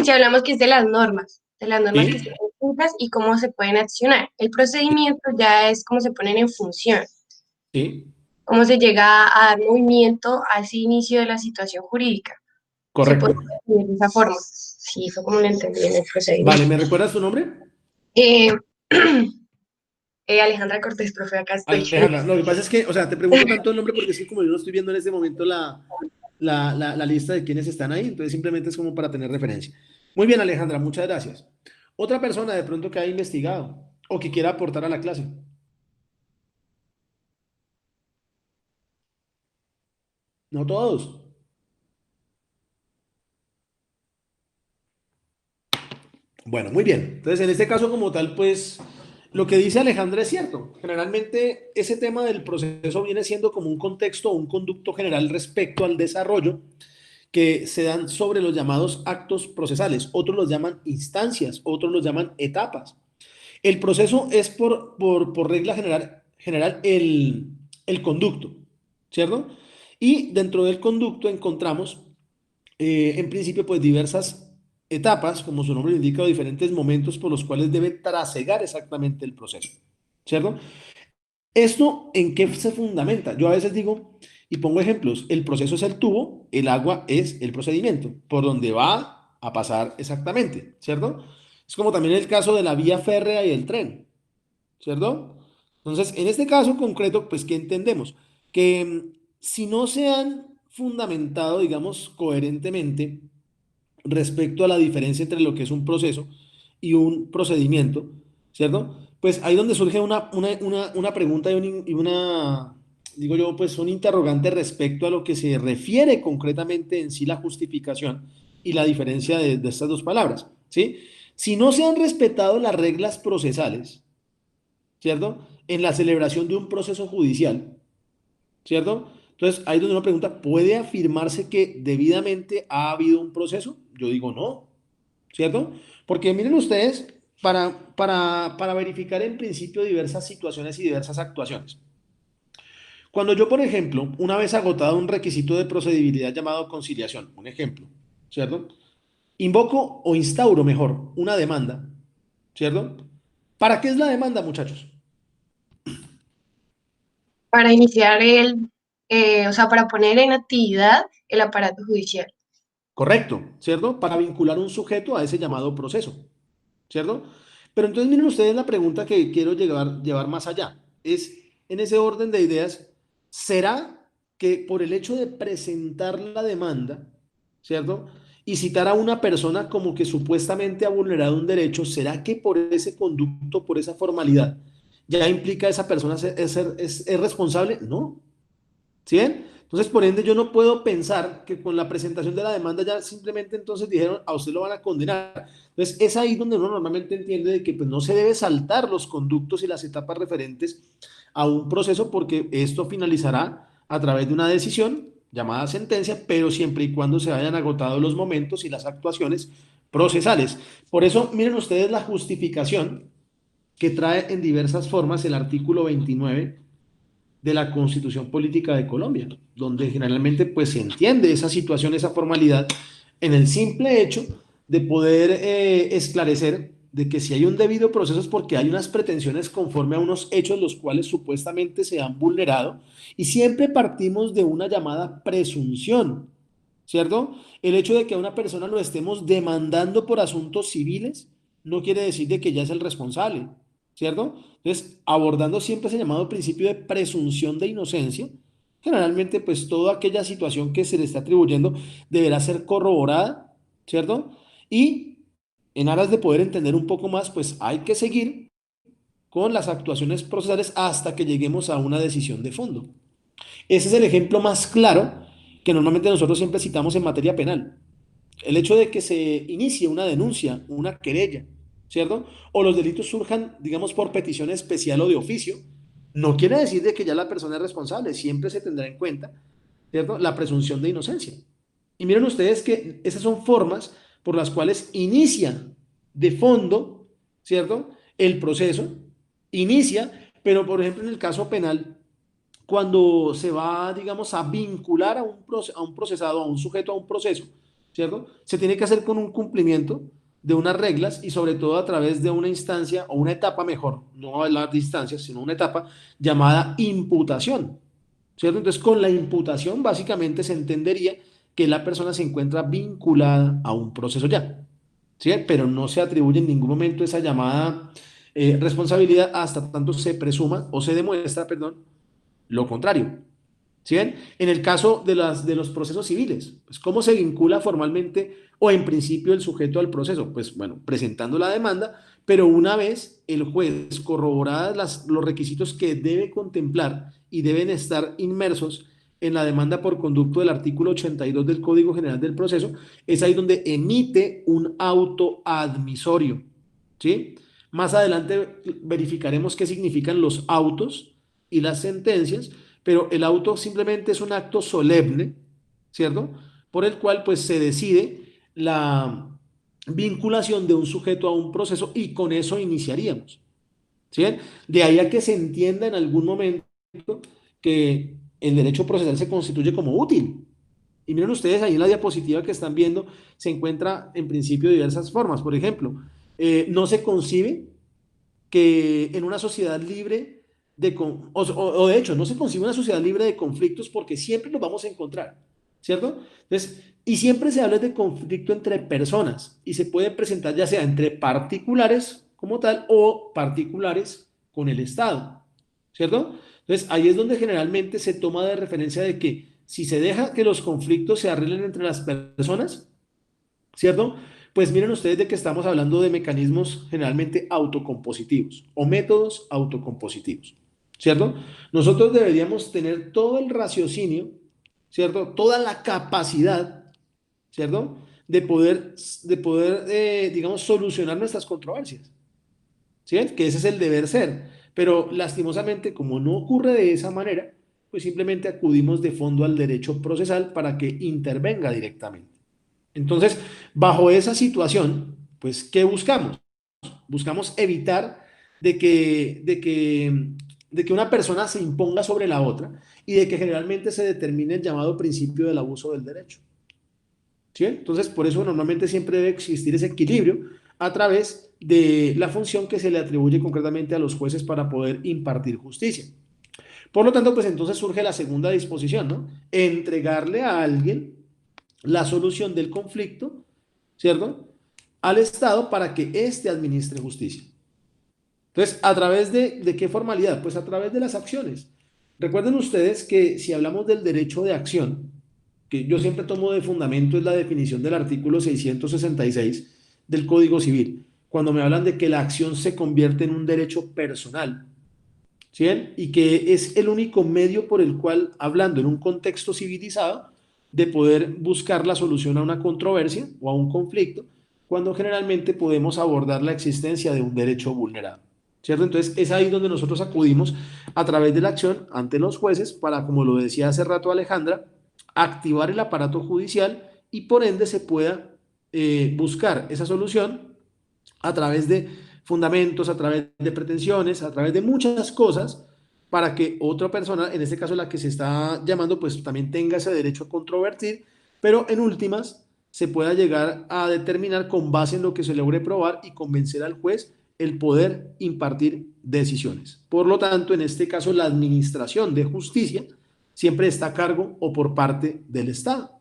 si hablamos que es de las normas que sí, están escritas y cómo se pueden accionar. El procedimiento ya es cómo se ponen en función, sí, cómo se llega a dar movimiento a ese inicio de la situación jurídica. Se puede correcto. definir de esa forma. Sí, fue como lo entendí en el Vale, procedimiento. ¿me recuerdas tu nombre? Eh, Alejandra Cortés, profe, acá estoy. Alejandra. Lo que pasa es que, o sea, te pregunto tanto el nombre porque es que como yo no estoy viendo en este momento la lista de quienes están ahí, entonces simplemente es como para tener referencia. Muy bien, Alejandra, muchas gracias. Otra persona de pronto que haya investigado o que quiera aportar a la clase. No todos. Bueno, muy bien. Entonces, en este caso como tal, pues lo que dice Alejandra es cierto. Generalmente ese tema del proceso viene siendo como un contexto o un conducto general respecto al desarrollo que se dan sobre los llamados actos procesales. Otros los llaman instancias, otros los llaman etapas. El proceso es por regla general el conducto, ¿cierto? Y dentro del conducto encontramos en principio, pues diversas etapas, como su nombre lo indica, o diferentes momentos por los cuales debe trasegar exactamente el proceso, ¿cierto? ¿Esto en qué se fundamenta? Yo a veces digo, y pongo ejemplos, el proceso es el tubo, el agua es el procedimiento, por donde va a pasar exactamente, ¿cierto? Es como también el caso de la vía férrea y el tren, ¿cierto? Entonces, en este caso concreto, pues, ¿qué entendemos? Que si no se han fundamentado, digamos, coherentemente respecto a la diferencia entre lo que es un proceso y un procedimiento, ¿cierto? Pues ahí donde surge una pregunta y una, digo yo, pues un interrogante respecto a lo que se refiere concretamente en sí la justificación y la diferencia de estas dos palabras, ¿sí? Si no se han respetado las reglas procesales, ¿cierto? En la celebración de un proceso judicial, ¿cierto? Entonces, ahí donde uno pregunta, ¿puede afirmarse que debidamente ha habido un proceso? Yo digo no, ¿cierto? Porque miren ustedes, para verificar en principio diversas situaciones y diversas actuaciones. Cuando yo, por ejemplo, una vez agotado un requisito de procedibilidad llamado conciliación, un ejemplo, ¿cierto? Invoco o instauro mejor una demanda, ¿cierto? ¿Para qué es la demanda, muchachos? Para iniciar o sea, para poner en actividad el aparato judicial. Correcto, ¿cierto? Para vincular un sujeto a ese llamado proceso, ¿cierto? Pero entonces miren ustedes la pregunta que quiero llevar más allá. Es, en ese orden de ideas, ¿será que por el hecho de presentar la demanda, ¿cierto? Y citar a una persona como que supuestamente ha vulnerado un derecho, ¿será que por ese conducto, por esa formalidad, ya implica a esa persona es responsable? No. ¿Sí ven? Entonces, por ende, yo no puedo pensar que con la presentación de la demanda ya simplemente entonces dijeron a usted lo van a condenar. Entonces, es ahí donde uno normalmente entiende de que pues, no se debe saltar los conductos y las etapas referentes a un proceso porque esto finalizará a través de una decisión llamada sentencia, pero siempre y cuando se hayan agotado los momentos y las actuaciones procesales. Por eso, miren ustedes la justificación que trae en diversas formas el artículo 29 de la Constitución Política de Colombia, donde generalmente pues se entiende esa situación, esa formalidad, en el simple hecho de poder esclarecer de que si hay un debido proceso es porque hay unas pretensiones conforme a unos hechos los cuales supuestamente se han vulnerado y siempre partimos de una llamada presunción, ¿cierto? El hecho de que a una persona lo estemos demandando por asuntos civiles no quiere decir de que ya es el responsable, ¿cierto? Entonces, abordando siempre ese llamado principio de presunción de inocencia, generalmente pues toda aquella situación que se le está atribuyendo deberá ser corroborada, ¿cierto? Y en aras de poder entender un poco más, pues hay que seguir con las actuaciones procesales hasta que lleguemos a una decisión de fondo. Ese es el ejemplo más claro que normalmente nosotros siempre citamos en materia penal. El hecho de que se inicie una denuncia, una querella, ¿cierto? O los delitos surjan, digamos, por petición especial o de oficio, no quiere decir de que ya la persona es responsable, siempre se tendrá en cuenta, ¿cierto? La presunción de inocencia. Y miren ustedes que esas son formas por las cuales inicia de fondo, ¿cierto? El proceso, inicia, pero por ejemplo en el caso penal, cuando se va, digamos, a vincular a un procesado, a un sujeto, a un proceso, ¿cierto? Se tiene que hacer con un cumplimiento de unas reglas y sobre todo a través de una instancia o una etapa mejor, no las distancias, sino una etapa llamada imputación, ¿cierto? Entonces, con la imputación básicamente se entendería que la persona se encuentra vinculada a un proceso ya, ¿sí? Pero no se atribuye en ningún momento esa llamada responsabilidad hasta tanto se presuma o se demuestra, perdón, lo contrario. ¿Sí ven? En el caso de los procesos civiles, pues ¿cómo se vincula formalmente o en principio el sujeto al proceso? Pues bueno, presentando la demanda, pero una vez el juez corroboradas los requisitos que debe contemplar y deben estar inmersos en la demanda por conducto del artículo 82 del Código General del Proceso, es ahí donde emite un auto admisorio. ¿Sí? Más adelante verificaremos qué significan los autos y las sentencias, pero el auto simplemente es un acto solemne, ¿cierto? Por el cual pues se decide la vinculación de un sujeto a un proceso y con eso iniciaríamos, ¿sí? De ahí a que se entienda en algún momento que el derecho procesal se constituye como útil. Y miren ustedes ahí en la diapositiva que están viendo, se encuentra en principio de diversas formas. Por ejemplo, no se concibe que en una sociedad libre o de hecho, no se concibe una sociedad libre de conflictos porque siempre los vamos a encontrar, ¿cierto? Entonces, y siempre se habla de conflicto entre personas y se puede presentar ya sea entre particulares como tal o particulares con el Estado, ¿cierto? Entonces, ahí es donde generalmente se toma de referencia de que si se deja que los conflictos se arreglen entre las personas, ¿cierto? Pues miren ustedes de que estamos hablando de mecanismos generalmente autocompositivos o métodos autocompositivos, ¿cierto? Nosotros deberíamos tener todo el raciocinio, ¿cierto? Toda la capacidad, ¿cierto? De poder, digamos, solucionar nuestras controversias, ¿sí? Que ese es el deber ser. Pero lastimosamente, como no ocurre de esa manera, pues simplemente acudimos de fondo al derecho procesal para que intervenga directamente. Entonces, bajo esa situación, pues, ¿qué buscamos? Buscamos evitar de que, de que, de que una persona se imponga sobre la otra y de que generalmente se determine el llamado principio del abuso del derecho. ¿Sí? Entonces, por eso normalmente siempre debe existir ese equilibrio a través de la función que se le atribuye concretamente a los jueces para poder impartir justicia. Por lo tanto, pues entonces surge la segunda disposición, ¿no? Entregarle a alguien la solución del conflicto, ¿cierto? Al Estado para que éste administre justicia. Entonces, ¿a través de qué formalidad? Pues a través de las acciones. Recuerden ustedes que si hablamos del derecho de acción, que yo siempre tomo de fundamento es la definición del artículo 666 del Código Civil, cuando me hablan de que la acción se convierte en un derecho personal, ¿sí? Y que es el único medio por el cual, hablando en un contexto civilizado, de poder buscar la solución a una controversia o a un conflicto, cuando generalmente podemos abordar la existencia de un derecho vulnerado, ¿cierto? Entonces es ahí donde nosotros acudimos a través de la acción ante los jueces para, como lo decía hace rato Alejandra, activar el aparato judicial y por ende se pueda buscar esa solución a través de fundamentos, a través de pretensiones, a través de muchas cosas, para que otra persona, en este caso la que se está llamando, pues también tenga ese derecho a controvertir, pero en últimas se pueda llegar a determinar con base en lo que se logre probar y convencer al juez el poder impartir decisiones. Por lo tanto, en este caso, la administración de justicia siempre está a cargo o por parte del Estado.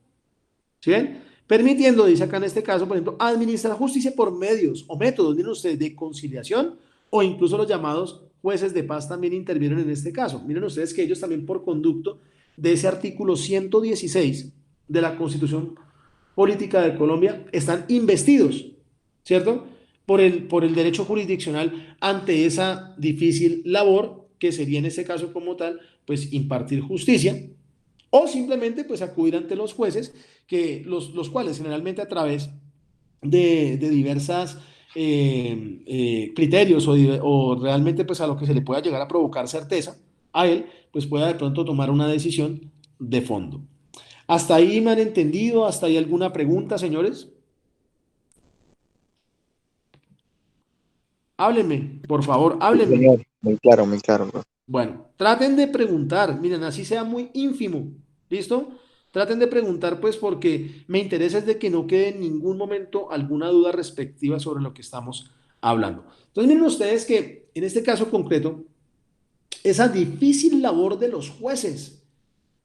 ¿Sí ven? Permitiendo, dice acá en este caso, por ejemplo, administrar justicia por medios o métodos, miren ustedes, de conciliación o incluso los llamados jueces de paz también intervienen en este caso. Miren ustedes que ellos también por conducto de ese artículo 116 de la Constitución Política de Colombia están investidos, ¿cierto? Por el derecho jurisdiccional ante esa difícil labor que sería en este caso como tal, pues impartir justicia o simplemente pues acudir ante los jueces, que los cuales generalmente a través de diversas criterios o realmente pues a lo que se le pueda llegar a provocar certeza a él, pues pueda de pronto tomar una decisión de fondo. ¿Hasta ahí me han entendido? ¿Hasta ahí alguna pregunta, señores? Háblenme, por favor, Sí, háblenme. señor, muy claro, bro. Bueno, traten de preguntar, miren, así sea muy ínfimo, ¿listo? Traten de preguntar, pues, porque me interesa es de que no quede en ningún momento alguna duda respectiva sobre lo que estamos hablando. Entonces, miren ustedes que en este caso concreto, esa difícil labor de los jueces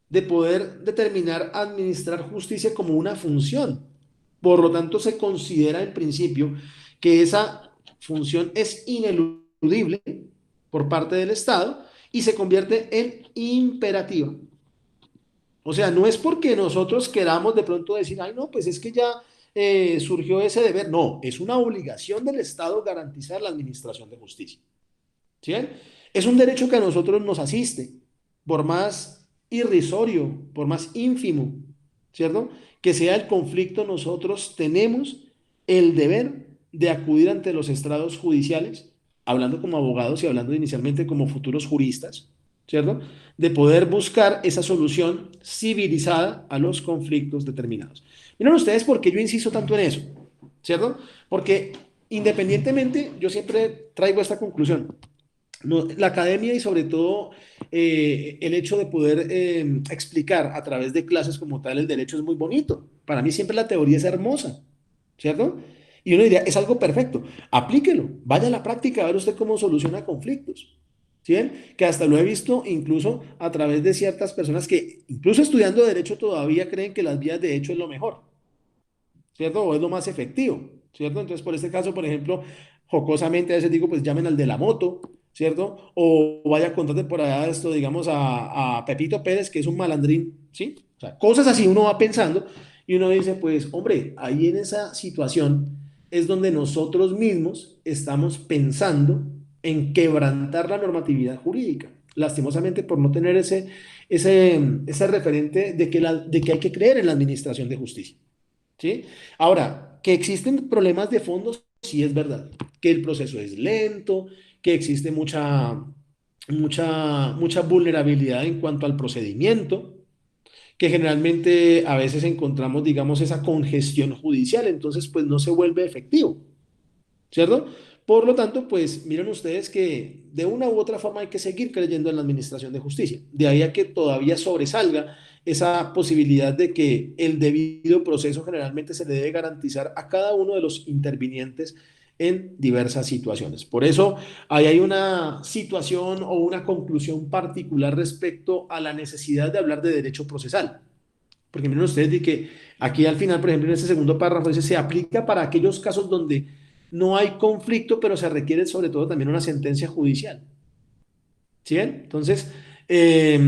de poder determinar administrar justicia como una función. Por lo tanto, se considera en principio que esa función es ineludible por parte del Estado y se convierte en imperativa. O sea, no es porque nosotros queramos de pronto decir, ay, no, pues es que ya surgió ese deber. No, es una obligación del Estado garantizar la administración de justicia. ¿Sí ven? Es un derecho que a nosotros nos asiste, por más irrisorio, por más ínfimo, ¿cierto? Que sea el conflicto, nosotros tenemos el deber de acudir ante los estrados judiciales, hablando como abogados y hablando inicialmente como futuros juristas, ¿cierto? De poder buscar esa solución civilizada a los conflictos determinados. Miren ustedes por qué yo insisto tanto en eso, ¿cierto? Porque independientemente, yo siempre traigo esta conclusión. No, la academia y sobre todo el hecho de poder explicar a través de clases como tal el derecho es muy bonito. Para mí siempre la teoría es hermosa, ¿cierto? Y uno diría, es algo perfecto, aplíquelo, vaya a la práctica a ver usted cómo soluciona conflictos. ¿Sí ven? Que hasta lo he visto incluso a través de ciertas personas que incluso estudiando derecho todavía creen que las vías de hecho es lo mejor. ¿Cierto? O es lo más efectivo, ¿cierto? Entonces, por este caso, por ejemplo, jocosamente a veces digo, pues llamen al de la moto, ¿cierto? O vaya, contate por allá esto, digamos, a Pepito Pérez, que es un malandrín, ¿sí? O sea, cosas así uno va pensando Y uno dice, pues, hombre, ahí en esa situación es donde nosotros mismos estamos pensando en quebrantar la normatividad jurídica, lastimosamente por no tener ese referente de que hay que creer en la administración de justicia. ¿Sí? Ahora, que existen problemas de fondo, sí es verdad. Que el proceso es lento, que existe mucha vulnerabilidad en cuanto al procedimiento, que generalmente a veces encontramos, digamos, esa congestión judicial, entonces pues no se vuelve efectivo. ¿Cierto? Por lo tanto, pues miren ustedes que de una u otra forma hay que seguir creyendo en la administración de justicia. De ahí a que todavía sobresalga esa posibilidad de que el debido proceso generalmente se le debe garantizar a cada uno de los intervinientes en diversas situaciones. Por eso, ahí hay una situación o una conclusión particular respecto a la necesidad de hablar de derecho procesal. Porque miren ustedes de que aquí al final, por ejemplo, en ese segundo párrafo dice, se aplica para aquellos casos donde no hay conflicto, pero se requiere sobre todo también una sentencia judicial. ¿Sí ven? Entonces, eh,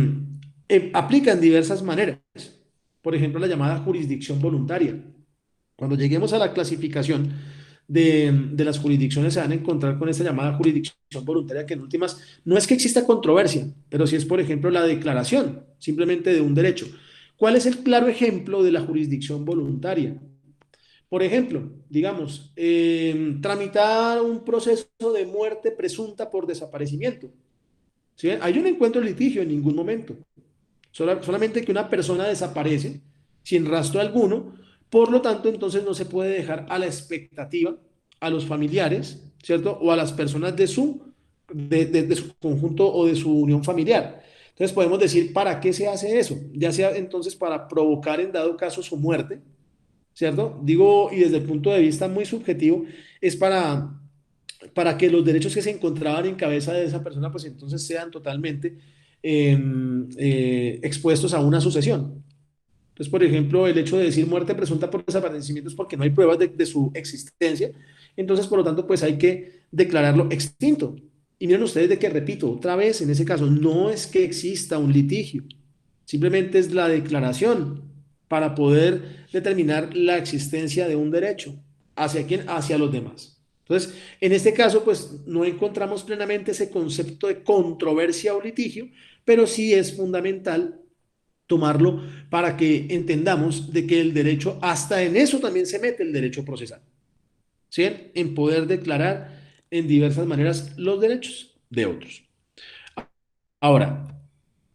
aplica en diversas maneras. Por ejemplo, la llamada jurisdicción voluntaria. Cuando lleguemos a la clasificación de las jurisdicciones, se van a encontrar con esta llamada jurisdicción voluntaria, que en últimas no es que exista controversia, pero sí es, por ejemplo, la declaración simplemente de un derecho. ¿Cuál es el claro ejemplo de la jurisdicción voluntaria? Por ejemplo, digamos, tramitar un proceso de muerte presunta por desaparecimiento. ¿Sí? Ahí yo no encuentro litigio en ningún momento. Solamente que una persona desaparece sin rastro alguno, por lo tanto, entonces no se puede dejar a la expectativa a los familiares, ¿cierto? O a las personas de su conjunto o de su unión familiar. Entonces podemos decir, ¿para qué se hace eso? Ya sea entonces para provocar en dado caso su muerte, ¿cierto? Digo, y desde el punto de vista muy subjetivo, es para que los derechos que se encontraban en cabeza de esa persona, pues entonces sean totalmente expuestos a una sucesión. Entonces, por ejemplo, el hecho de decir muerte presunta por desaparecimiento es porque no hay pruebas de su existencia. Entonces, por lo tanto, pues hay que declararlo extinto. Y miren ustedes de que, repito, otra vez, en ese caso, no es que exista un litigio, simplemente es la declaración para poder determinar la existencia de un derecho. ¿Hacia quién? Hacia los demás. Entonces, en este caso, pues no encontramos plenamente ese concepto de controversia o litigio, pero sí es fundamental tomarlo para que entendamos de que el derecho, hasta en eso también se mete el derecho procesal, ¿sí? En poder declarar en diversas maneras los derechos de otros. Ahora,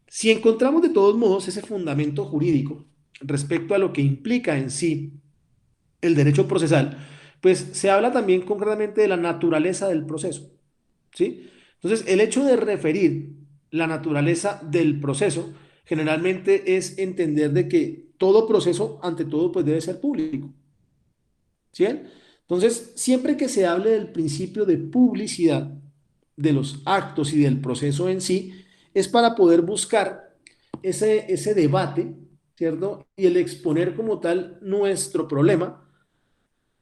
si encontramos de todos modos ese fundamento jurídico respecto a lo que implica en sí el derecho procesal, pues se habla también concretamente de la naturaleza del proceso, ¿sí? Entonces, el hecho de referir la naturaleza del proceso generalmente es entender de que todo proceso, ante todo, pues debe ser público, ¿sí? Entonces, siempre que se hable del principio de publicidad de los actos y del proceso en sí, es para poder buscar ese debate, ¿cierto? Y el exponer como tal nuestro problema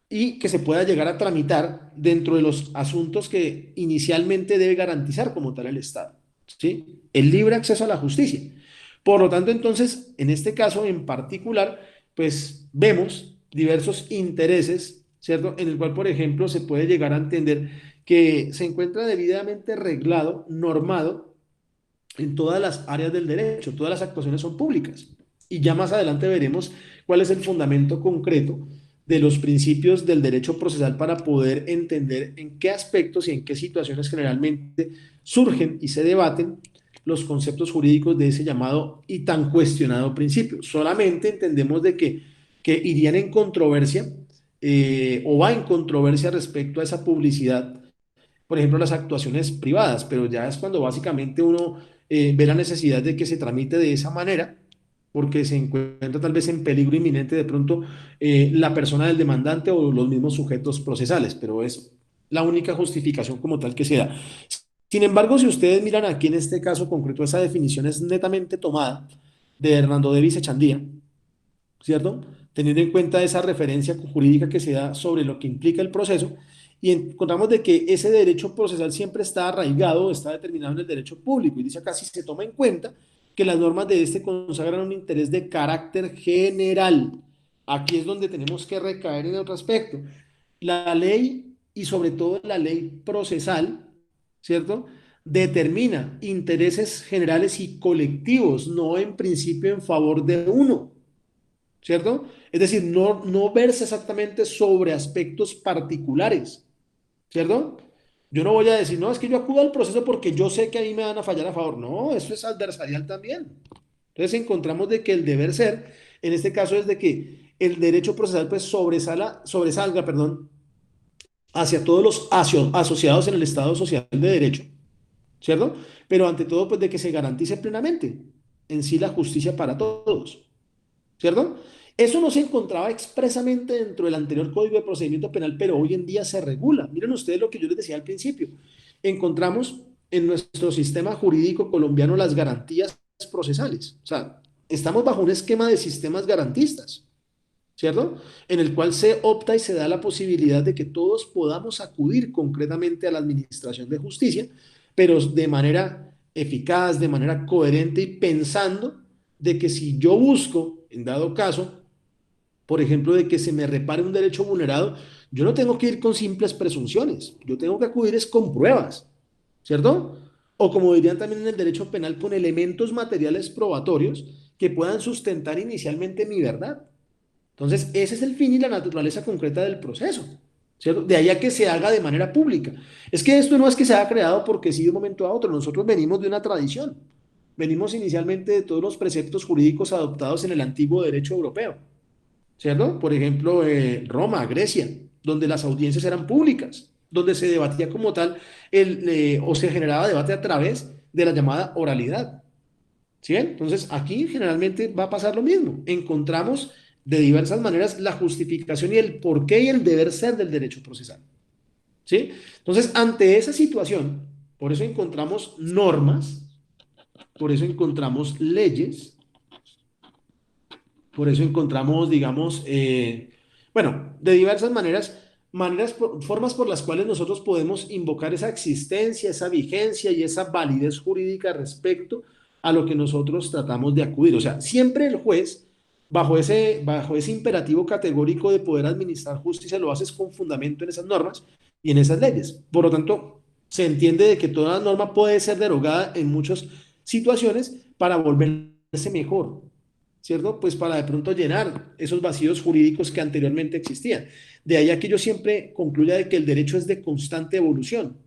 y que se pueda llegar a tramitar dentro de los asuntos que inicialmente debe garantizar como tal el Estado, ¿sí? El libre acceso a la justicia. Por lo tanto, entonces, en este caso en particular, pues vemos diversos intereses, ¿cierto? En el cual, por ejemplo, se puede llegar a entender que se encuentra debidamente reglado, normado en todas las áreas del derecho, todas las actuaciones son públicas. Y ya más adelante veremos cuál es el fundamento concreto de los principios del derecho procesal para poder entender en qué aspectos y en qué situaciones generalmente surgen y se debaten los conceptos jurídicos de ese llamado y tan cuestionado principio. Solamente entendemos de que irían en controversia o va en controversia respecto a esa publicidad, por ejemplo, las actuaciones privadas, pero ya es cuando básicamente uno ve la necesidad de que se tramite de esa manera, porque se encuentra tal vez en peligro inminente de pronto la persona del demandante o los mismos sujetos procesales, pero es la única justificación como tal que se da. Sin embargo, si ustedes miran aquí en este caso concreto, esa definición es netamente tomada de Hernando Davis Echandía, ¿cierto? Teniendo en cuenta esa referencia jurídica que se da sobre lo que implica el proceso, y encontramos de que ese derecho procesal siempre está arraigado, está determinado en el derecho público, y dice acá, si se toma en cuenta que las normas de este consagran un interés de carácter general aquí es donde tenemos que recaer en otro aspecto. La ley y sobre todo la ley procesal, ¿cierto? Determina intereses generales y colectivos, no en principio en favor de uno, ¿cierto? Es decir, no verse exactamente sobre aspectos particulares, ¿cierto? Yo no voy a decir, no, es que yo acudo al proceso porque yo sé que ahí me van a fallar a favor. No, eso es adversarial también. Entonces encontramos de que el deber ser, en este caso, es de que el derecho procesal pues sobresalga, perdón, hacia todos los asociados en el Estado social de derecho, ¿cierto? Pero ante todo, pues de que se garantice plenamente en sí la justicia para todos, ¿cierto? Eso no se encontraba expresamente dentro del anterior Código de Procedimiento Penal, pero hoy en día se regula. Miren ustedes lo que yo les decía al principio. Encontramos en nuestro sistema jurídico colombiano las garantías procesales. O sea, estamos bajo un esquema de sistemas garantistas, ¿cierto? En el cual se opta y se da la posibilidad de que todos podamos acudir concretamente a la administración de justicia, pero de manera eficaz, de manera coherente y pensando de que si yo busco, en dado caso, por ejemplo, de que se me repare un derecho vulnerado, yo no tengo que ir con simples presunciones, yo tengo que acudir es con pruebas, ¿cierto? O como dirían también en el derecho penal, con elementos materiales probatorios que puedan sustentar inicialmente mi verdad. Entonces, ese es el fin y la naturaleza concreta del proceso, ¿cierto? De ahí a que se haga de manera pública. Es que esto no es que se haya creado porque sí de un momento a otro, nosotros venimos de una tradición, venimos inicialmente de todos los preceptos jurídicos adoptados en el antiguo derecho europeo, ¿cierto? Por ejemplo, Roma, Grecia, donde las audiencias eran públicas, donde se debatía como tal o se generaba debate a través de la llamada oralidad. ¿Sí ven? Entonces, aquí generalmente va a pasar lo mismo. Encontramos de diversas maneras la justificación y el porqué y el deber ser del derecho procesal. ¿Sí? Entonces, ante esa situación, por eso encontramos normas, por eso encontramos leyes, por eso encontramos, digamos, bueno, de diversas formas por las cuales nosotros podemos invocar esa existencia, esa vigencia y esa validez jurídica respecto a lo que nosotros tratamos de acudir. O sea, siempre el juez, bajo ese imperativo categórico de poder administrar justicia, lo hace con fundamento en esas normas y en esas leyes. Por lo tanto, se entiende de que toda norma puede ser derogada en muchas situaciones para volverse mejor, ¿cierto? Pues para de pronto llenar esos vacíos jurídicos que anteriormente existían. De ahí a que yo siempre concluya de que el derecho es de constante evolución.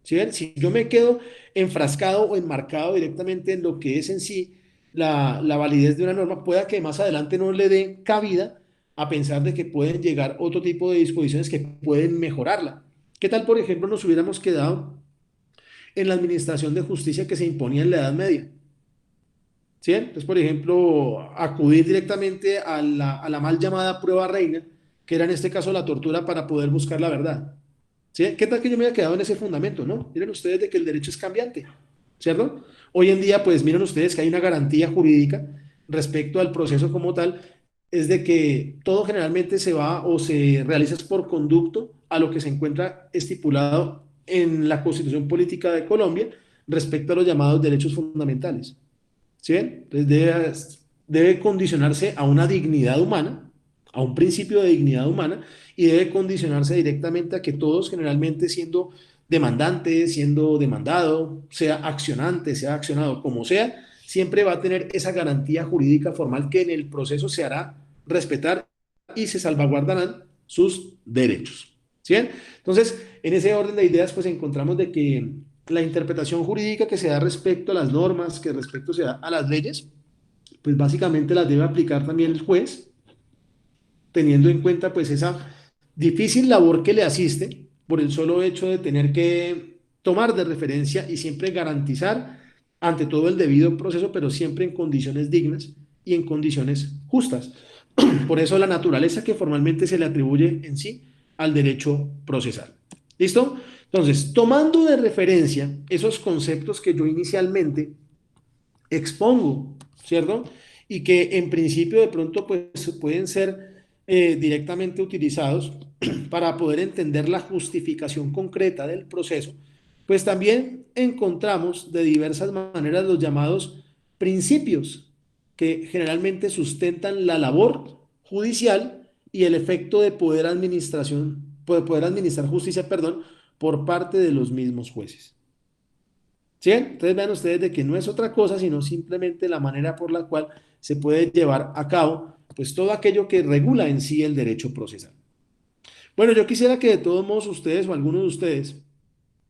¿Sí ven? Si yo me quedo enfrascado o enmarcado directamente en lo que es en sí la validez de una norma, pueda que más adelante no le dé cabida a pensar de que pueden llegar otro tipo de disposiciones que pueden mejorarla. ¿Qué tal, por ejemplo, nos hubiéramos quedado en la administración de justicia que se imponía en la Edad Media? ¿Sí? Entonces, por ejemplo, acudir directamente a la mal llamada prueba reina, que era en este caso la tortura para poder buscar la verdad. ¿Sí? ¿Qué tal que yo me haya quedado en ese fundamento? No, miren ustedes de que el derecho es cambiante, ¿cierto? Hoy en día, pues miren ustedes que hay una garantía jurídica respecto al proceso como tal, es de que todo generalmente se va o se realiza por conducto a lo que se encuentra estipulado en la Constitución Política de Colombia respecto a los llamados derechos fundamentales. ¿Sí ven? Entonces debe condicionarse a una dignidad humana, a un principio de dignidad humana, y debe condicionarse directamente a que todos, generalmente siendo demandante, siendo demandado, sea accionante, sea accionado, como sea, siempre va a tener esa garantía jurídica formal que en el proceso se hará respetar y se salvaguardarán sus derechos. ¿Sí ven? Entonces, en ese orden de ideas, pues encontramos de que la interpretación jurídica que se da respecto a las normas, que respecto se da a las leyes, pues básicamente las debe aplicar también el juez, teniendo en cuenta pues esa difícil labor que le asiste por el solo hecho de tener que tomar de referencia y siempre garantizar ante todo el debido proceso, pero siempre en condiciones dignas y en condiciones justas. Por eso la naturaleza que formalmente se le atribuye en sí al derecho procesal. ¿Listo? Entonces, tomando de referencia esos conceptos que yo inicialmente expongo, ¿cierto? Y que en principio de pronto pues pueden ser directamente utilizados para poder entender la justificación concreta del proceso, pues también encontramos de diversas maneras los llamados principios que generalmente sustentan la labor judicial y el efecto de poder administrar justicia, perdón, por parte de los mismos jueces. ¿Sí? Entonces vean ustedes de que no es otra cosa, sino simplemente la manera por la cual se puede llevar a cabo, pues todo aquello que regula en sí el derecho procesal. Bueno, yo quisiera que de todos modos ustedes o alguno de ustedes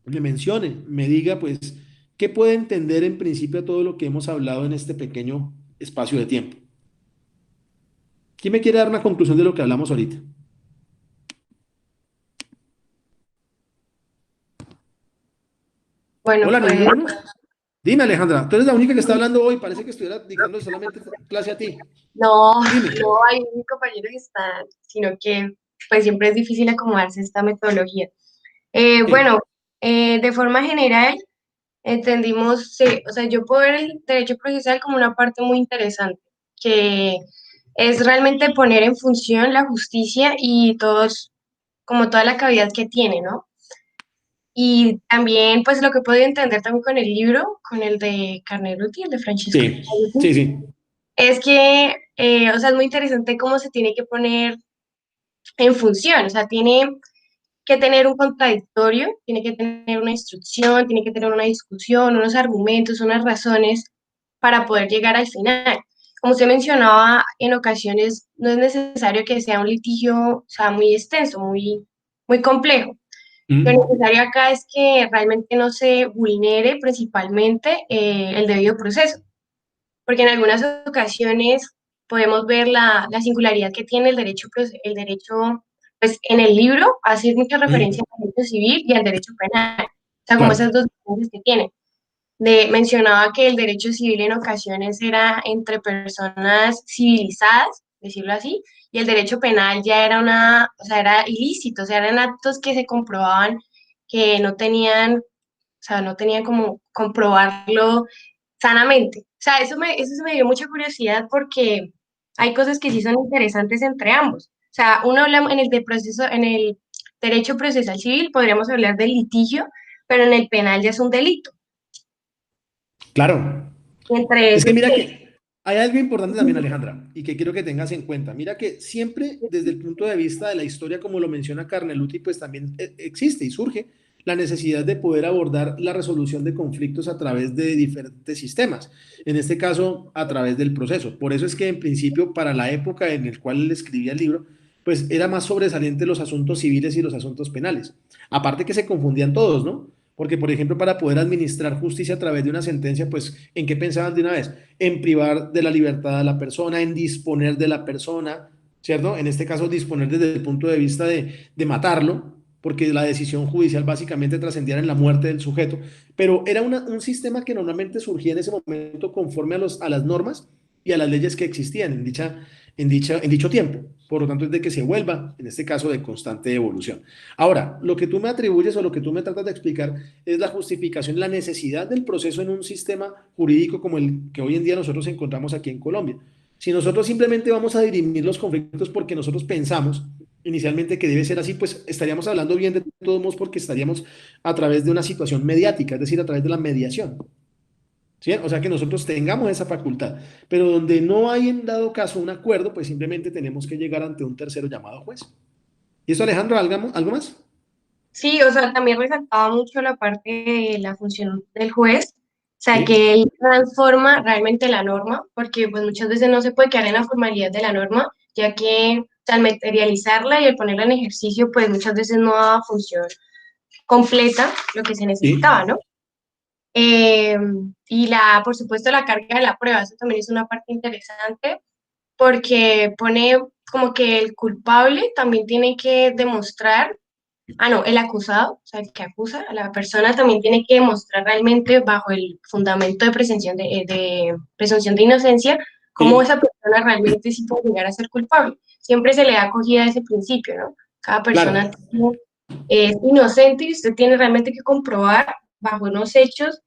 me mencione, me diga, pues, qué puede entender en principio a todo lo que hemos hablado en este pequeño espacio de tiempo. ¿Quién me quiere dar una conclusión de lo que hablamos ahorita? Bueno, Hola, pues ninguno. Dime, Alejandra, tú eres la única que está hablando hoy, parece que estuviera dictando solamente clase a ti. no, Dime. no hay un compañero que está, sino que pues siempre es difícil acomodarse a esta metodología. Sí, Bueno, de forma general, entendimos, sí, o sea, yo puedo ver el derecho procesal como una parte muy interesante, que es realmente poner en función la justicia y todos, como toda la cavidad que tiene, ¿no? Y también, pues lo que he podido entender también con el libro, con el de Carneruti, el de Francesco sí, sí, sí. es que, o sea, es muy interesante cómo se tiene que poner en función, o sea, tiene que tener un contradictorio, tiene que tener una instrucción, tiene que tener una discusión, unos argumentos, unas razones para poder llegar al final. Como usted mencionaba, en ocasiones no es necesario que sea un litigio, o sea, muy extenso, muy complejo. Lo Mm, necesario acá es que realmente no se vulnere principalmente el debido proceso, porque en algunas ocasiones podemos ver la singularidad que tiene el derecho, pues en el libro hace mucha referencia mm, al derecho civil y al derecho penal, o sea, como esas claro, dos diferencias que tiene. Mencionaba que el derecho civil en ocasiones era entre personas civilizadas, decirlo así, y el derecho penal ya era o sea, era ilícito, o sea, eran actos que se comprobaban que no tenían, o sea, no tenían como comprobarlo sanamente. O sea, eso se me dio mucha curiosidad porque hay cosas que sí son interesantes entre ambos. O sea, uno habla en el de proceso, en el derecho procesal civil, podríamos hablar del litigio, pero en el penal ya es un delito. claro. Entre Es que esos, mira que hay algo importante también, Alejandra, y que quiero que tengas en cuenta. Mira que siempre desde el punto de vista de la historia, como lo menciona Carneluti, pues también existe y surge la necesidad de poder abordar la resolución de conflictos a través de diferentes sistemas, en este caso a través del proceso. Por eso es que en principio, para la época en la cual él escribía el libro, pues era más sobresaliente los asuntos civiles y los asuntos penales. Aparte que se confundían todos, ¿no? Porque, por ejemplo, para poder administrar justicia a través de una sentencia, pues, ¿en qué pensaban de una vez? En privar de la libertad a la persona, en disponer de la persona, ¿cierto? En este caso, disponer desde el punto de vista de matarlo, porque la decisión judicial básicamente trascendía en la muerte del sujeto, pero era un sistema que normalmente surgía en ese momento conforme a las normas y a las leyes que existían en dicho tiempo. Por lo tanto, es de que se vuelva, en este caso, de constante evolución. Ahora, lo que tú me atribuyes o lo que tú me tratas de explicar es la justificación, la necesidad del proceso en un sistema jurídico como el que hoy en día nosotros encontramos aquí en Colombia. Si nosotros simplemente vamos a dirimir los conflictos porque nosotros pensamos inicialmente que debe ser así, pues estaríamos hablando bien de todos modos porque estaríamos a través de una situación mediática, es decir, a través de la mediación. ¿Sí? O sea que nosotros tengamos esa facultad, pero donde no hay en dado caso un acuerdo, pues simplemente tenemos que llegar ante un tercero llamado juez. ¿Y eso, Alejandro, algo más? sí, o sea, también resaltaba mucho la parte de la función del juez, o sea, Sí, que él transforma realmente la norma, porque pues muchas veces no se puede quedar en la formalidad de la norma, ya que al materializarla y al ponerla en ejercicio, pues muchas veces no da función completa lo que se necesitaba, sí, ¿no? Y por supuesto, la carga de la prueba, eso también es una parte interesante, porque pone como que el culpable también tiene que demostrar, no, el acusado, o sea, el que acusa a la persona también tiene que demostrar realmente bajo el fundamento de presunción de inocencia cómo sí, esa persona realmente sí puede llegar a ser culpable. Siempre se le da acogida a ese principio, ¿no? Cada persona claro. es inocente y usted tiene realmente que comprobar bajo unos hechos,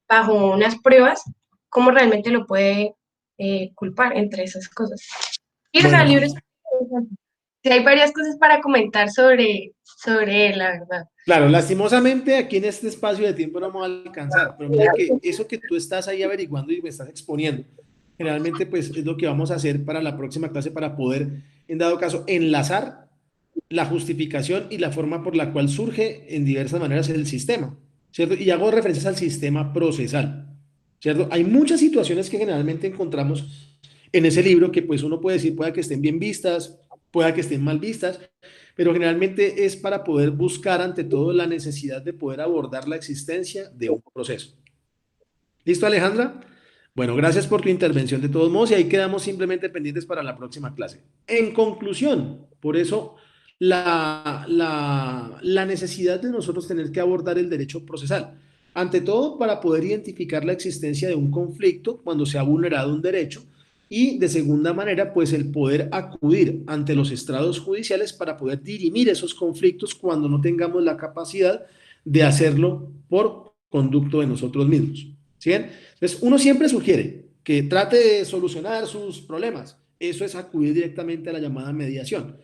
bajo unas pruebas, cómo realmente lo puede culpar entre esas cosas. Y o sea, el Bueno, libro es interesante. Sí, hay varias cosas para comentar sobre él, la verdad. claro, lastimosamente aquí en este espacio de tiempo no vamos a alcanzar, pero mira que eso que tú estás ahí averiguando y me estás exponiendo, generalmente pues es lo que vamos a hacer para la próxima clase para poder en dado caso, enlazar la justificación y la forma por la cual surge en diversas maneras el sistema, ¿cierto? Y hago referencias al sistema procesal, ¿cierto? Hay muchas situaciones que generalmente encontramos en ese libro que pues uno puede decir, pueda que estén bien vistas, pueda que estén mal vistas, pero generalmente es para poder buscar ante todo la necesidad de poder abordar la existencia de un proceso. ¿Listo, Alejandra? Bueno, gracias por tu intervención de todos modos y ahí quedamos simplemente pendientes para la próxima clase. En conclusión, por eso la necesidad de nosotros tener que abordar el derecho procesal. Ante todo, para poder identificar la existencia de un conflicto cuando se ha vulnerado un derecho y de segunda manera, pues el poder acudir ante los estrados judiciales para poder dirimir esos conflictos cuando no tengamos la capacidad de hacerlo por conducto de nosotros mismos. ¿Sí ven? Entonces, uno siempre sugiere que trate de solucionar sus problemas. Eso es acudir directamente a la llamada mediación.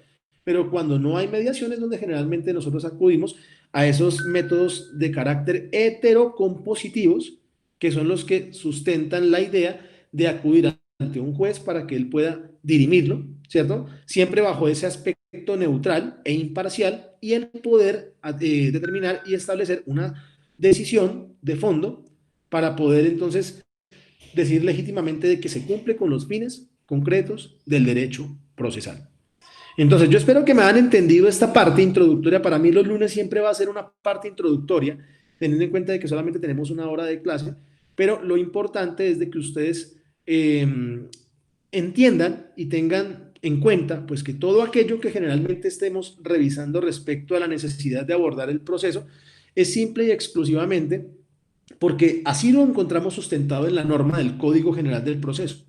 Pero cuando no hay mediación es donde generalmente nosotros acudimos a esos métodos de carácter heterocompositivos, que son los que sustentan la idea de acudir ante un juez para que él pueda dirimirlo, ¿cierto? Siempre bajo ese aspecto neutral e imparcial y el poder determinar y establecer una decisión de fondo para poder entonces decir legítimamente de que se cumple con los fines concretos del derecho procesal. Entonces, yo espero que me hayan entendido esta parte introductoria. Para mí los lunes siempre va a ser una parte introductoria, teniendo en cuenta de que solamente tenemos una hora de clase, pero lo importante es de que ustedes entiendan y tengan en cuenta pues que todo aquello que generalmente estemos revisando respecto a la necesidad de abordar el proceso es simple y exclusivamente porque así lo encontramos sustentado en la norma del Código General del Proceso.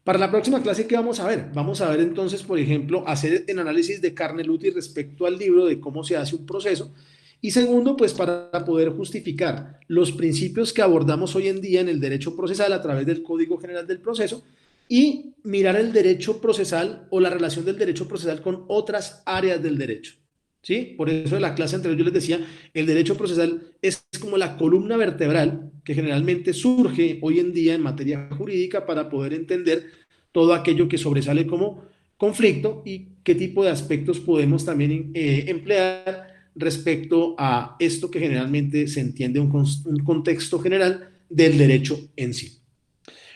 Para la próxima clase, ¿qué vamos a ver? Vamos a ver entonces, por ejemplo, hacer el análisis de carne útil respecto al libro de cómo se hace un proceso. Y segundo, pues para poder justificar los principios que abordamos hoy en día en el derecho procesal a través del Código General del Proceso y mirar el derecho procesal o la relación del derecho procesal con otras áreas del derecho. ¿Sí? Por eso en la clase anterior yo les decía, el derecho procesal es como la columna vertebral que generalmente surge hoy en día en materia jurídica para poder entender todo aquello que sobresale como conflicto y qué tipo de aspectos podemos también emplear respecto a esto que generalmente se entiende un contexto general del derecho en sí.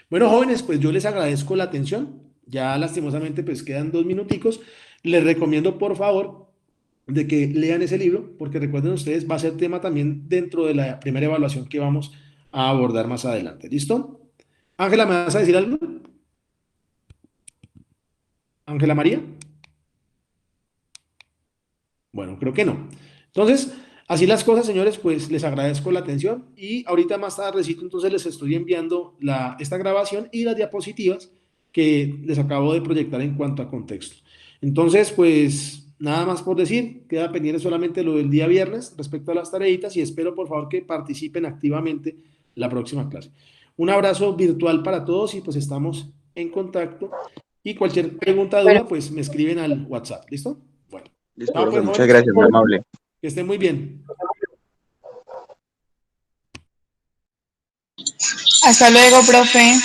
Bueno, jóvenes, pues yo les agradezco la atención. Ya lastimosamente pues quedan 2 minuticos. Les recomiendo por favor de que lean ese libro, porque recuerden ustedes, va a ser tema también dentro de la primera evaluación que vamos a abordar más adelante. ¿Listo? Ángela, ¿me vas a decir algo? Ángela María. Bueno, creo que no. Entonces, así las cosas, señores, pues les agradezco la atención y ahorita más tardecito entonces les estoy enviando esta grabación y las diapositivas que les acabo de proyectar en cuanto a contexto. Entonces, pues nada más por decir, queda pendiente solamente lo del día viernes respecto a las tareitas y espero por favor que participen activamente la próxima clase. Un abrazo virtual para todos y pues estamos en contacto y cualquier pregunta, Bueno, duda, pues me escriben al WhatsApp. ¿Listo? Bueno. Listo, Chao, profe, pues, muchas jóvenes, gracias, muy amable. que estén muy bien. Hasta luego, profe.